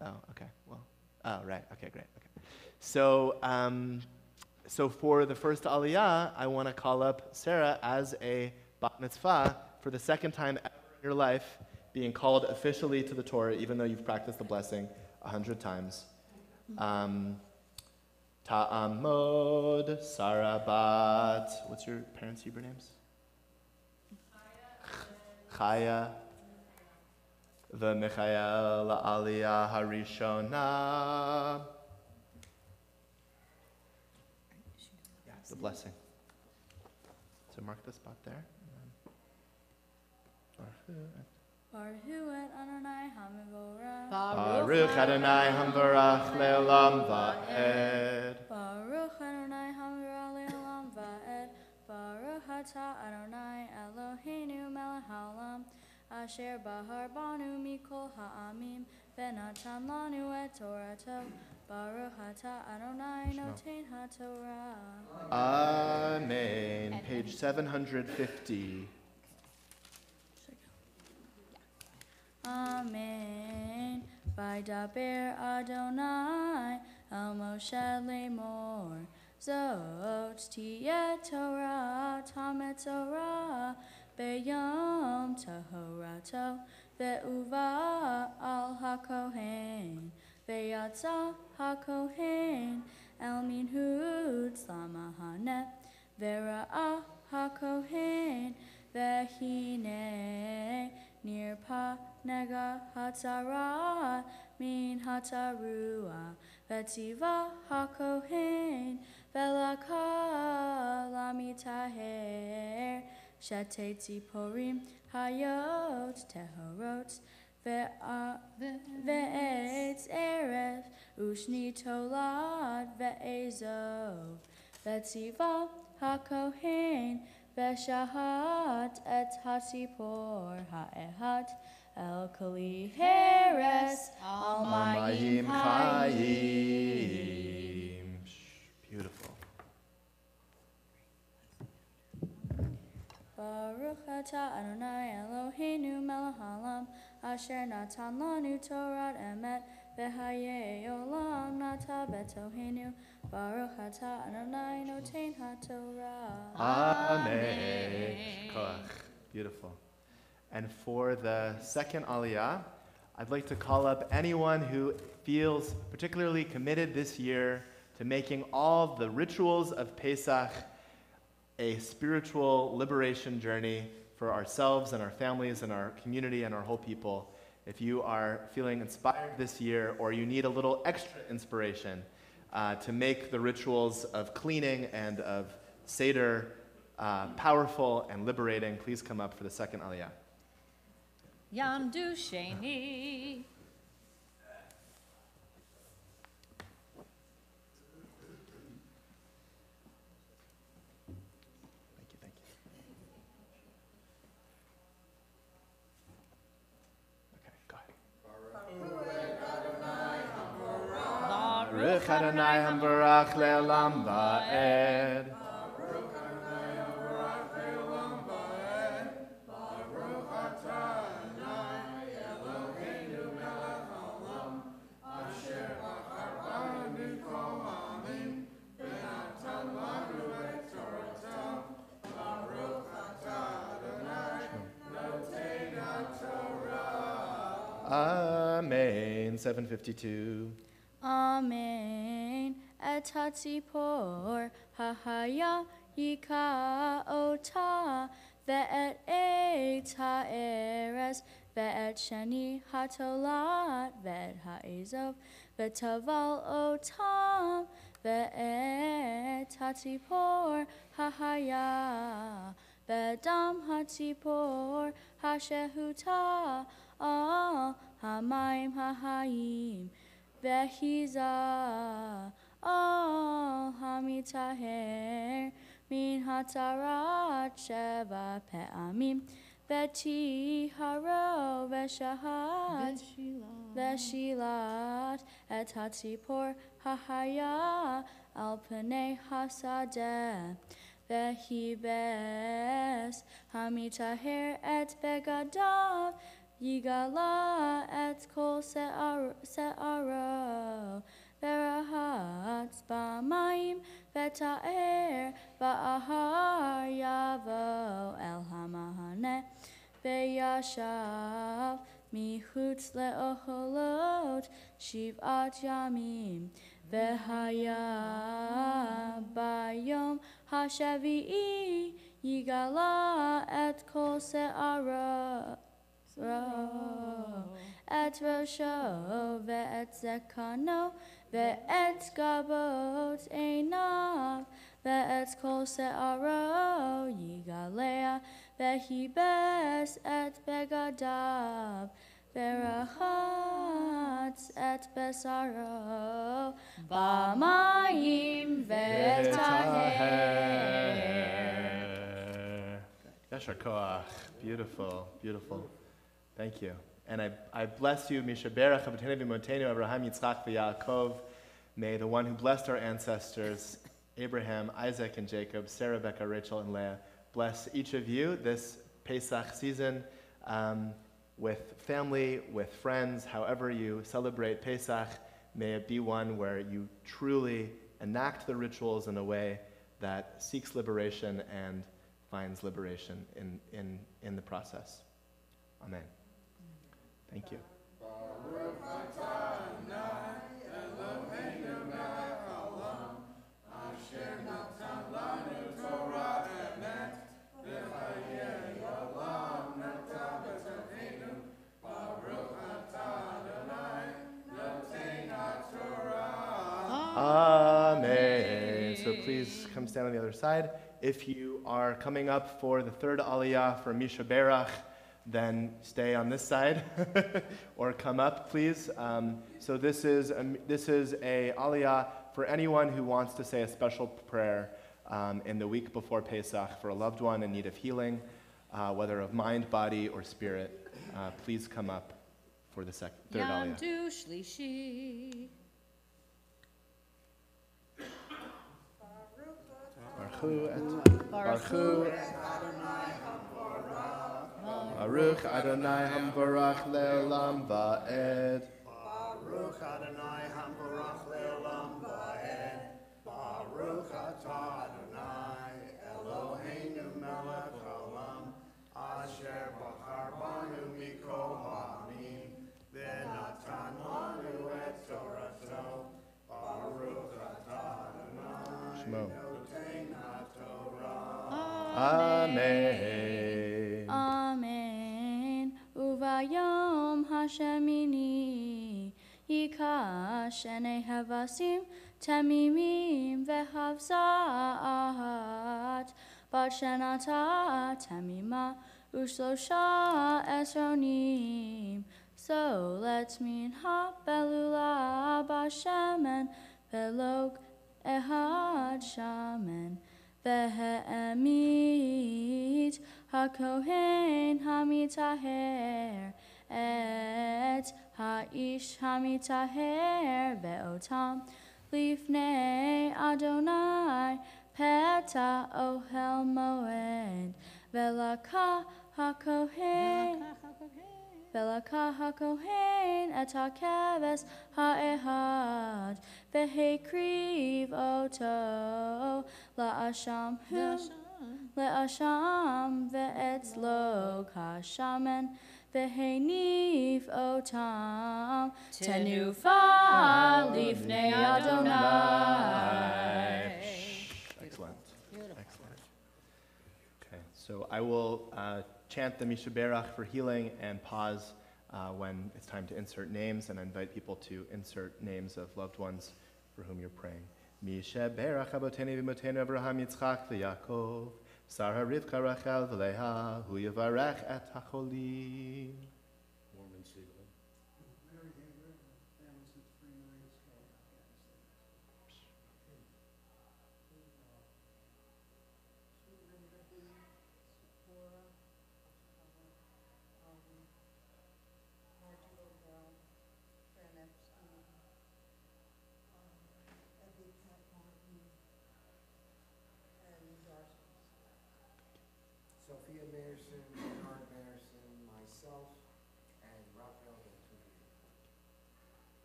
Oh, okay, well, oh, right, okay, great, okay. So for the first Aliyah, I want to call up Sarah as a Bat Mitzvah for the second time ever in your life, being called officially to the Torah, even though you've practiced the blessing 100 times. Ta'amod Sarabat. What's your parents' Hebrew names? Chaya. V'Michael Aliyah Harishona. Yeah, the blessing. So mark the spot there. Baruch et Adonai HaMevorach. Baruch Adonai Hamvarach Le'olam Va'ed. Baruch Adonai HaMevorach Le'olam Va'ed. Baruch Atah Adonai Eloheinu Melech Haolam. Asher Bahar Banu Mikol Ha'amim. V'natan Lanu et Torato. Baruch Atah Adonai Noten HaTorah. Amen. Page 750. Amen. Vaydaber Adonai El Moshe Lemor. Zot tiyeh Torah Tamet Torah Beyom Tahorato Ve'uva al HaKohen Ve'yatza HaKohen El Minhud Slamahanet Ve'ra'ah HaKohen Ve'hine Nirpa nega hatzara min hatzarua vetiva hakohen velaka lamitaher shetei tziporim hayot tehorot ve'etz erev ushni tolad ve'ezov vetiva hakohen Veshahat et hatzipor ha'ehat el kali heres al mayim chayim. Beautiful. Baruch atah Adonai Eloheinu melech haolam asher natan lanu Torat emet v'haye olam nata betohenu Baruch atah Adonai noten haTorah. Amen. Koach. Beautiful. And for the second aliyah, I'd like to call up anyone who feels particularly committed this year to making all the rituals of Pesach a spiritual liberation journey for ourselves and our families and our community and our whole people. If you are feeling inspired this year or you need a little extra inspiration to make the rituals of cleaning and of Seder powerful and liberating, please come up for the second aliyah. Yamdu Sheni. Thank you. Okay, go ahead. Baruch Adonai Hambarach Le'olam Va'ed. Amen. 752. Amen. Et hatzipor hahaya yika ota ve'et et ha'eres ve'et sheni hatolat ve'et ha'ezov ve'taval otam ve'et hatzipor hahaya ve'dam hatzipor hashehuta al hamayim hahayim Vehiza al hamitaher min hatarat sheva pe'amim veti haro veshahat veshilat et hatzipor hahaya al pnei hasadeh vehibes hamitaher et begadav Yigala et kol se'aro verahatz b'mayim veta'er ba'ahar yavo el hamahane ve'yashav michutz le'ocholot shiv'at yamim ve'haya bayom hashavi'i yigala et kol se'aro et rosho ve'et zekano ve'et gabot einav ve'et kol se'aro yigalea ve'hibes et begadav ve'rahatz et besaro b'mayim ve'taher. Yashar koach. Beautiful, beautiful. Thank you. And I bless you, Mishaberach, Avatenu V'Motenu, Abraham, Yitzchak, V'Yaakov. May the one who blessed our ancestors, Abraham, Isaac, and Jacob, Sarah, Rebecca, Rachel, and Leah, bless each of you this Pesach season with family, with friends, however you celebrate Pesach. May it be one where you truly enact the rituals in a way that seeks liberation and finds liberation in the process. Amen. Thank you. Amen. So please come stand on the other side. If you are coming up for the third aliyah for Misha Berach, then stay on this side or come up, please. So this is a aliyah for anyone who wants to say a special prayer in the week before Pesach for a loved one in need of healing, whether of mind, body, or spirit. Please come up for the third aliyah. Yamdu Shlishi. Baruch Baruch Adonai Hamvarach Leolam Va'ed. Baruch Adonai Hamvarach Leolam Va'ed. Baruch Atah Adonai Eloheinu Melech Haolam Asher Bachar Banu Mikol Ha'amim V'natan Lanu Et Torato. Baruch Atah Adonai Shmo. Noten HaTorah. Amen. Amen. Uvayom Hashemini Yika Shene Havasim Tamimim Vehavzat Bashenata Tamima Ushlosha Esronim. So let's mean ha belula bashemen velog ehad shamen vehe'emit hakohen hamitaher et ha'ish hamitaher be'otam lifnei Adonai peta ohel moed velaka hakohen Velaka hakohen et hakeves ha'ehad vehekriv oto la'asham ve'etzlog hashamen veheniv otam tenufa lifnei Adonai. Excellent. Excellent. Okay, so I will chant the Mishaberach for healing and pause when it's time to insert names, and I invite people to insert names of loved ones for whom you're praying. Mishaberach abotenu v'imotenu Avraham Yitzchak v'Yakov Sarah Rivka Rachel v'Leha Hu Yavarech et hacholim. Sophia Mayerson, Bernard Mayerson, myself, and Raphael Ventura.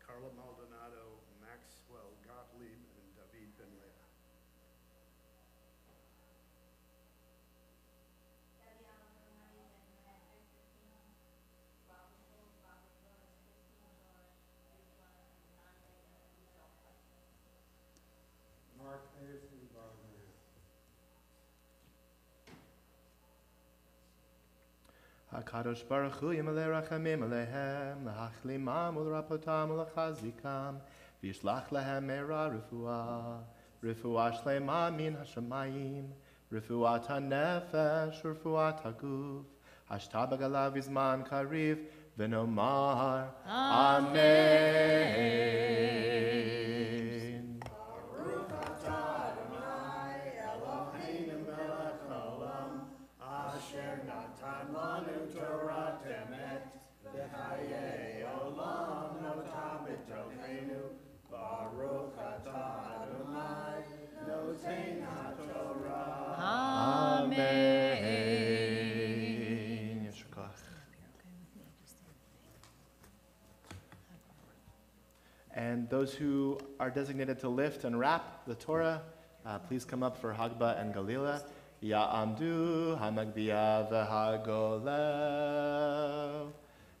Carla Maldonado, Maxwell Gottlieb, and David Ben Leah. Mark Mayerson, Barb Mayerson. HaKadosh Baruch Hu Yimalei Rachamim Aleihem Lahachlimam Ulrapotam Ulachazikam Vishlach Lehem Meira Refuah Shlema Min Hashamayim Refuat HaNefesh Refuat HaGuf Hashta Bagalav Izman Kariv V'nomar Amen. Baruch atah Adonai Eloheinu melech haolam asher natan lanu Torah emet v'chayei olam notam b'tocheinu. Baruch atah Adonai noten haTorah. Amen. Yeshur koach. And those who are designated to lift and wrap the Torah, please come up for Hagba and Galila. Ya'amdu hamagbiya v'hagolel.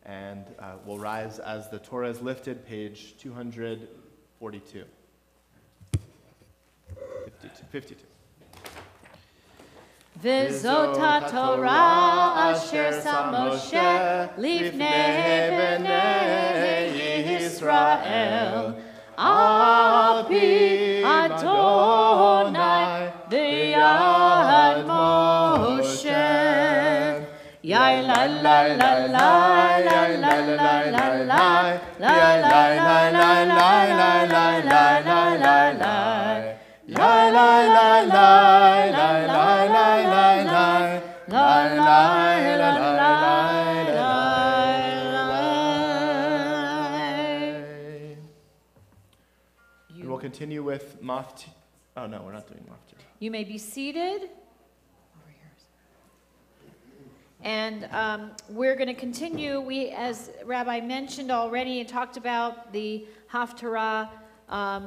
And we'll rise as the Torah is lifted, page 242. 52. V'zot HaTorah asher sam Moshe lifnei bnei Yisrael al pi Adonai v'yad Moshe. Yai la la la la la la la la la la la la la la la la la. La la la la la la la la la la la la And we'll continue with Mafti. Oh no, we're not doing Mafti. You may be seated. And we're going to continue. We, as Rabbi mentioned already and talked about, the Haftarah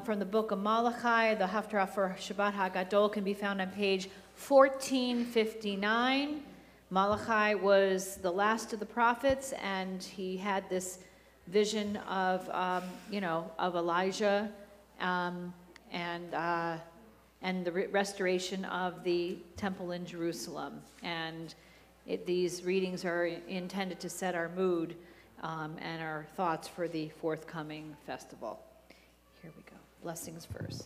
from the book of Malachi, the Haftarah for Shabbat HaGadol can be found on page 1459. Malachi was the last of the prophets, and he had this vision of, of Elijah and the restoration of the temple in Jerusalem. And these readings are intended to set our mood and our thoughts for the forthcoming festival. Here we go. Blessings first.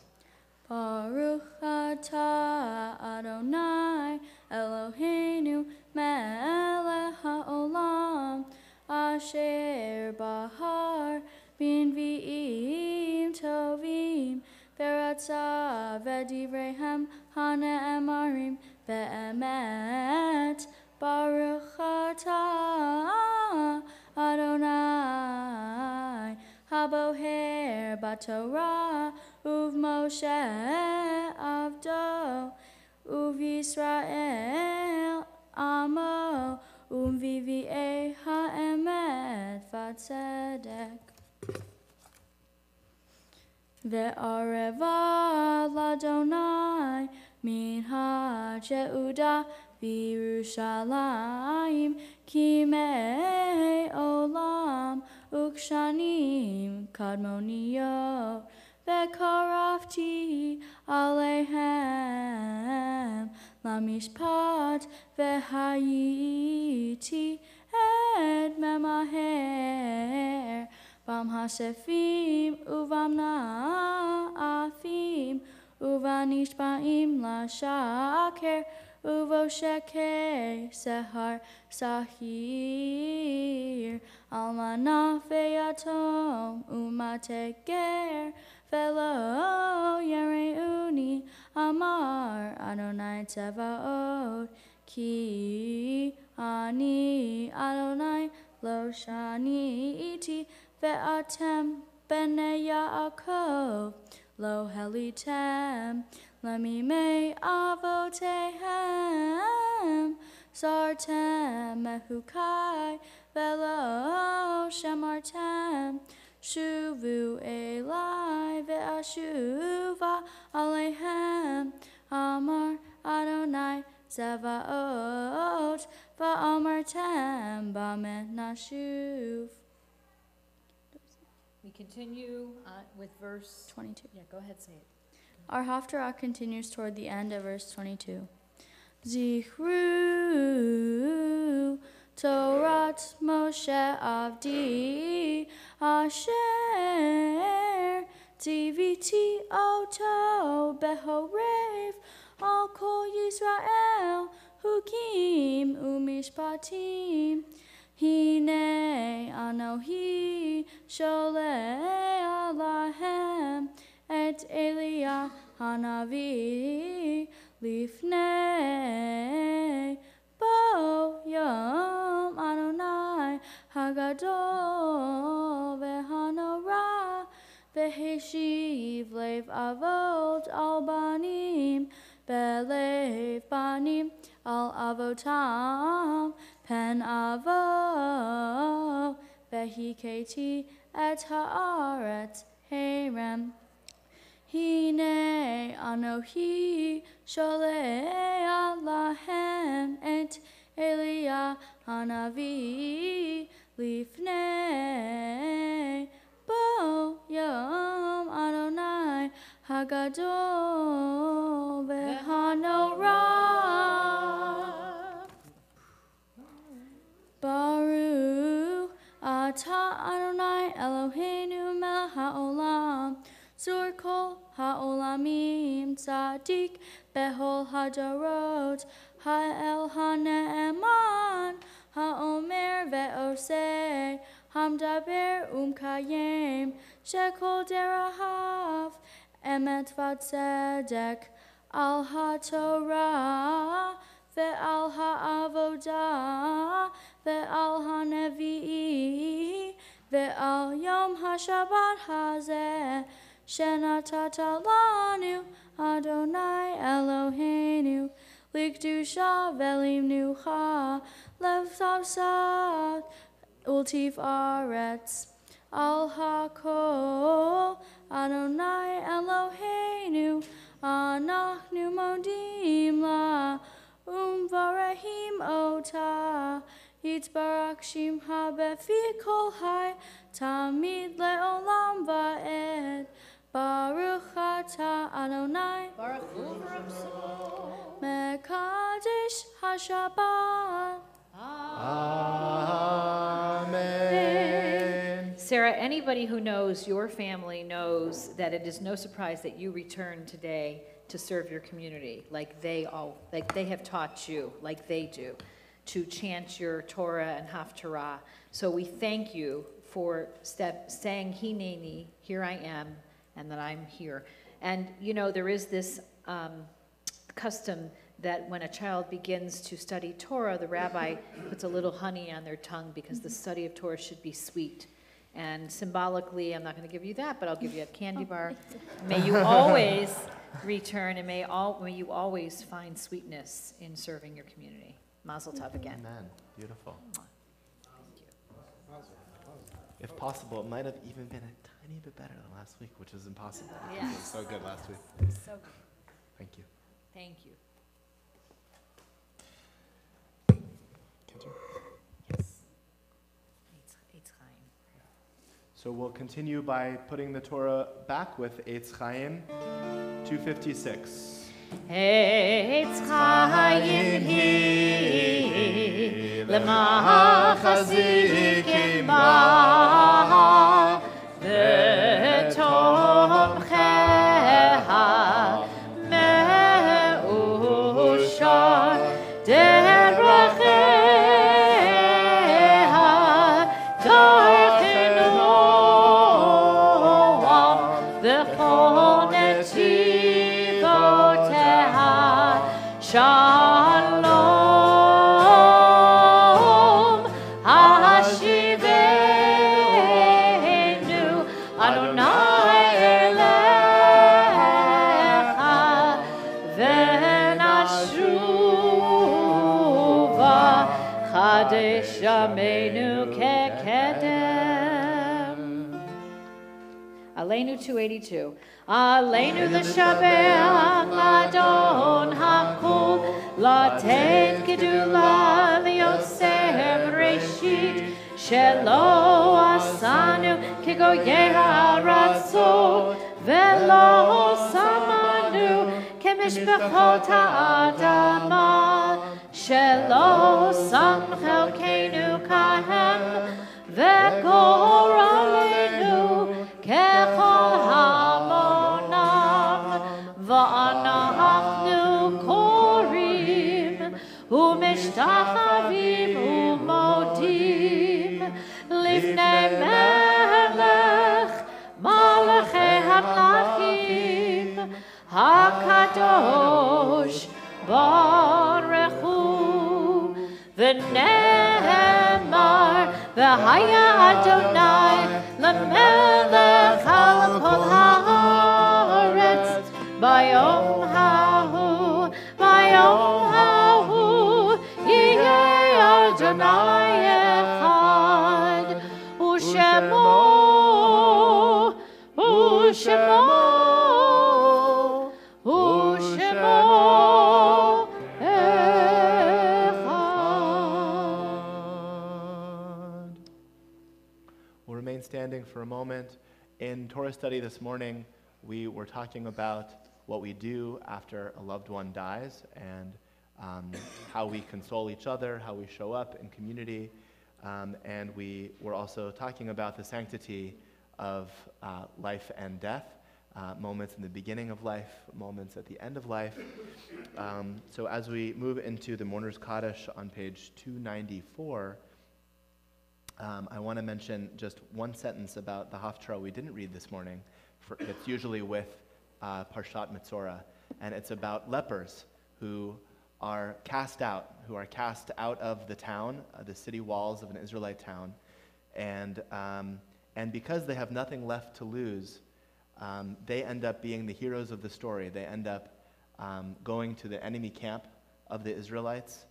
Baruch atah Adonai Eloheinu melech haolam asher bahar b'nvi'im tovim v'ratzah v'divreihem hane'emarim be'emet. Baruch atah Adonai haboher b'Torah uv Moshe avdo uv Yisrael amo uvivi'ei ha'emet v'tzedek. Ve'areva l'Adonai min ha'Yehuda v'Yerushalayim kimei olam ukshanim kadmoniyot ve'karafti aleihem lamishpat ve'hayiti et memaher bam hasefim uvam na'afim uvanishbaim lashaker uvosheke sehar sahir almana ve'yatom umateger velo yereuni amar Adonai Tzevaot ki ani Adonai lo shani iti ve'atem bnei Yaakov lo helitem lemimei avotehem sartem mehukai velo shemartem shuvu elai ve'ashuva aleihem amar Adonai Zevaot va'amartem b'amen nashuv. We continue with verse 22. Yeah, go ahead, say it. Our Haftarah continues toward the end of verse 22. Zichru Torat Moshe Avdi Asher Tiviti Oto Behorev Al Kol Yisrael Hukim Umishpatim Hine Anohi Sholeh Alahem Et Elia Hanavi Lifnei Bo Yom Adonai Hagadol Vehanora Veheshiv Lev Avot Al Banim Belev Banim Al Avotam Pen Avo Vehiketi Et Haaretz Herem Hine Anohi Sholeh Alahem Et Elia Hanavi Lifnei Bo Yom Adonai Hagadol Vehanorah Baruch Atah Adonai Eloheinu melech haolam Zur kol haolamim tzadik behol hadarot ha'el hane'eman ha'omer ve'oseh hamdaber kayem shekol derahav emet v'tzedek al ha'torah ve'al ha'avodah ve'al ha'nevi'i ve'al yom ha'shabbat hazeh Shenatata lanu Adonai Eloheinu Likdusha velim nucha, lev tavsat, ultif aretz. Al hakol, Adonai Eloheinu, anachnu modim la, varahim ota, yitbarak shimha befi kol hai, tamid leolam va'ed. Baruch atah Adonai, Baruch Hu Mekadesh HaShabbat. Amen. Sarah, anybody who knows your family knows that it is no surprise that you return today to serve your community, like they have taught you, like they do, to chant your Torah and Haftarah. So we thank you for saying Hineni, here I am, and that I'm here. And you know, there is this custom that when a child begins to study Torah, the rabbi puts a little honey on their tongue because the study of Torah should be sweet. And symbolically, I'm not going to give you that, but I'll give you a candy bar. May you always return, and may you always find sweetness in serving your community. Mazel tov again. Amen. Beautiful. Thank you. If possible, it might have even been a tiny bit better than last week, which was impossible. because Yeah. It was so good last week. So good. Thank you. Thank you. Cantor? Yes. Eitz Chaim. So we'll continue by putting the Torah back with Eitz Chaim, 256. Eitz Chaim hi lemachasikim ba v'tomcheha me'ushar derecheha darchei noam v'chol netivoteha shalom hashivenu Adonai elecha v'nashuva chadesh yameinu kekedem. Aleinu 282. Aleinu l'shabeach l'adon hakol laten gedula liosem reshit shelo asanu kegoyeh haratzot velo samanu kemishpechot ha'adama shelo sam chelkeinu kahem v'goralenu kechol hamonam va'anachnu korim u'mishtachavim u'modim lifnei melech malachei hamlachim hakadosh baruch hu v'nehemar v'haya Adonai l'melech al kol haaretz bayom hahu yihei Adonai echad u'shemo Echad. We'll remain standing for a moment. In Torah study this morning, we were talking about what we do after a loved one dies and how we console each other, how we show up in community, and we were also talking about the sanctity of life and death, moments in the beginning of life, moments at the end of life. So as we move into the Mourner's Kaddish on page 294, I want to mention just one sentence about the Haftarah we didn't read this morning. It's usually with Parshat Mitzorah, and it's about lepers who are cast out of the town, the city walls of an Israelite town, and because they have nothing left to lose, they end up being the heroes of the story. They end up going to the enemy camp of the Israelites,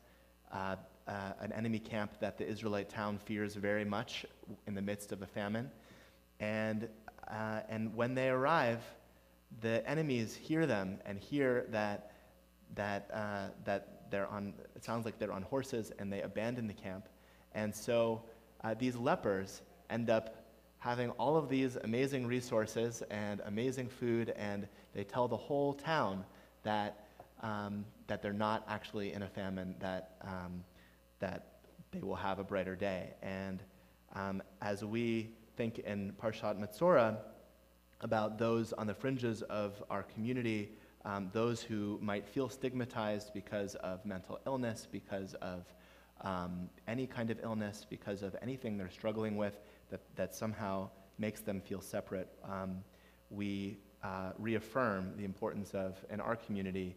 an enemy camp that the Israelite town fears very much in the midst of a famine. And when they arrive, the enemies hear them and hear that they're on, it sounds like they're on horses, and they abandon the camp. And so these lepers end up having all of these amazing resources and amazing food, and they tell the whole town that they're not actually in a famine, that they will have a brighter day. And as we think in Parshat Metzora about those on the fringes of our community, those who might feel stigmatized because of mental illness, because of any kind of illness, because of anything they're struggling with that somehow makes them feel separate, we reaffirm the importance of, in our community,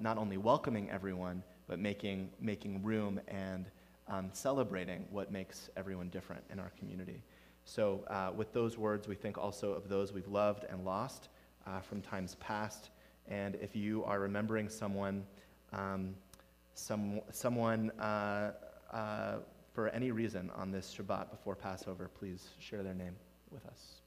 not only welcoming everyone, but making room and celebrating what makes everyone different in our community. So with those words, we think also of those we've loved and lost from times past. And if you are remembering someone, someone for any reason on this Shabbat before Passover, please share their name with us.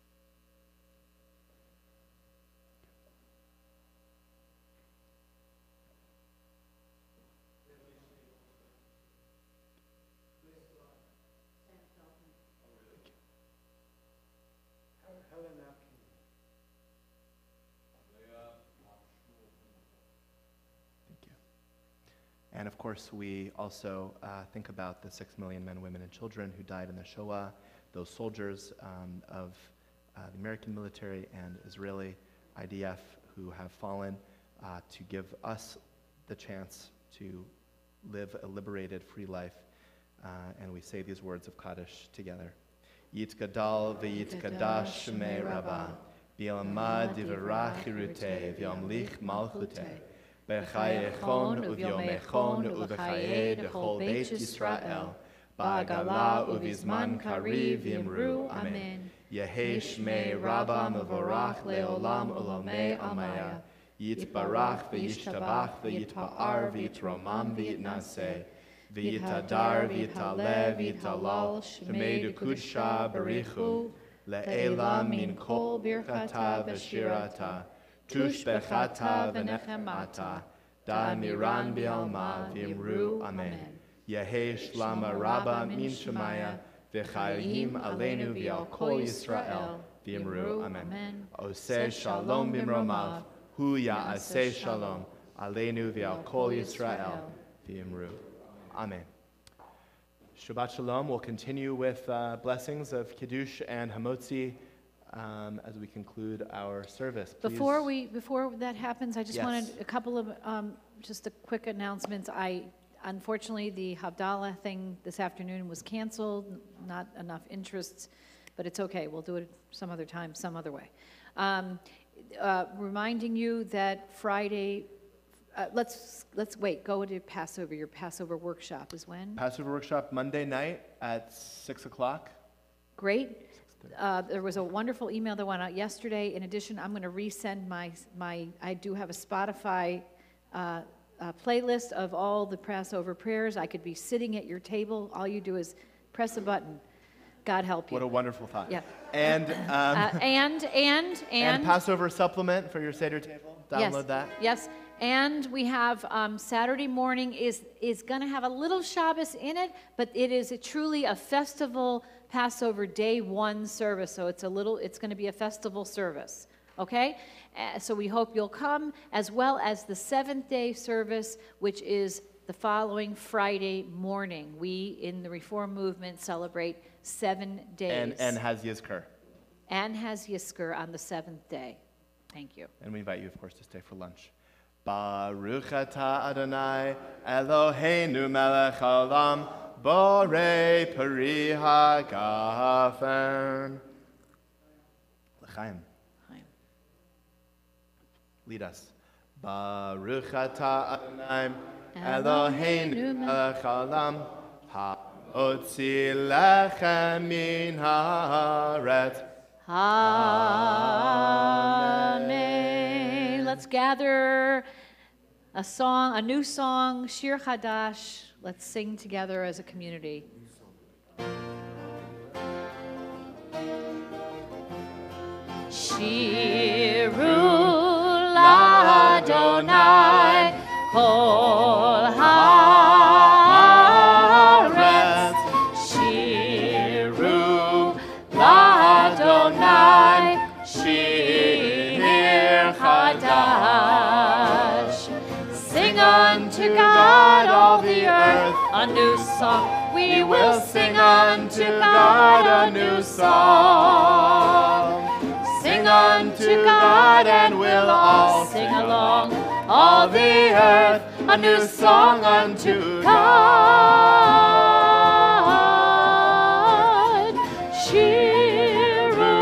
And of course, we also think about the 6 million men, women, and children who died in the Shoah, those soldiers of the American military and Israeli IDF who have fallen to give us the chance to live a liberated, free life. And we say these words of Kaddish together. Yitgadal v'yitgadash shemei Rabbah, v'yamad divrach chirutei, v'yamlich malchutei, B'chayechon uvyomechon uv'chaye dechol Beit Yisrael, ba'agala uvizman kariv v'imru, Amen. Yehi shmei Rabbah mevorach leolam olamei amaya, yitbarach v'yishtabach v'yitpa'ar v'yitromam v'yitnaseh, v'yitadar v'yitale v'yitalal, shmei dukudsha barichu, le'ela min kol birchata v'shirata, Tush bechata v'nechemata, da miran bi'alma v'imru, Amen. Yehi shlama Rabbah min shemaya, v'chayim aleinu v'al kol Yisrael, v'imru, Amen. Oseh shalom b'mromav, hu ya'aseh shalom, aleinu v'al kol Yisrael, v'imru, Amen. Shabbat Shalom. We'll continue with blessings of Kiddush and Hamotzi as we conclude our service. Please. Before that happens, I just wanted a couple of just a quick announcements. Unfortunately, the Havdalah thing this afternoon was canceled. Not enough interest, but it's okay. We'll do it some other time, some other way. Reminding you that Friday. Let's wait. Go to Passover. Your Passover workshop is when? Passover workshop Monday night at 6 o'clock. Great. There was a wonderful email that went out yesterday. In addition, I'm going to resend I do have a Spotify playlist of all the Passover prayers. I could be sitting at your table. All you do is press a button. God help you. What a wonderful thought. Yeah. And and Passover supplement for your Seder table. Download that. Yes. And we have Saturday morning is going to have a little Shabbos in it, but it is truly a festival Passover day one service. So it's going to be a festival service. Okay? So we hope you'll come, as well as the seventh day service, which is the following Friday morning. We in the Reform Movement celebrate 7 days. And has Yizkor. And has Yizkor on the seventh day. Thank you. And we invite you, of course, to stay for lunch. Baruch atah Adonai Eloheinu melech haolam borei peri hagafen. L'chaim. Lead us. Baruch atah Adonai Eloheinu melech haolam ha'otzi lechem min haaretz. Amen. Let's gather A song, a new song, Shir Hadash. Let's sing together as a community. Shiru l'Adonai kol haaretz. Shiru l'Adonai shir chadash. Sing unto God all the earth a new song. We will sing unto God a new song. Sing unto God and we'll all sing along. All the earth a new song unto God. Shiru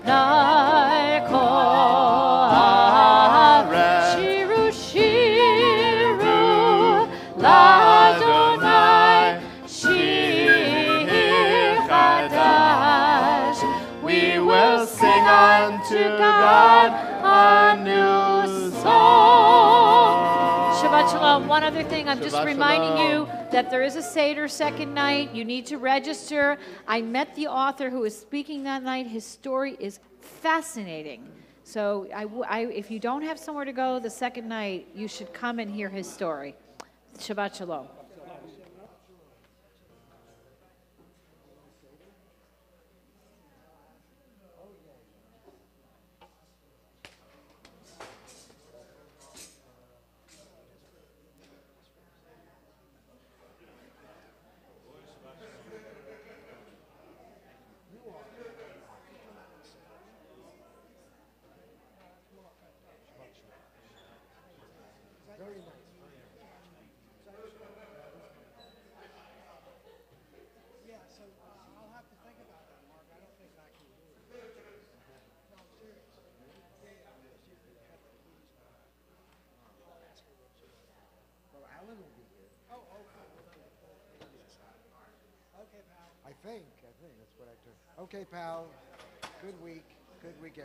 Adonai kol haaretz. Shiru, shiru l'Adonai shir chadash. We will sing unto God a new song. Shabbat Shalom. One other thing, I'm just Shabbat reminding you Shalom. that there is a Seder second night. You need to register. I met the author who is speaking that night. His story is fascinating. So if you don't have somewhere to go the second night, you should come and hear his story. Shabbat Shalom. I think, that's what I took. Okay, pal. Good week, everybody.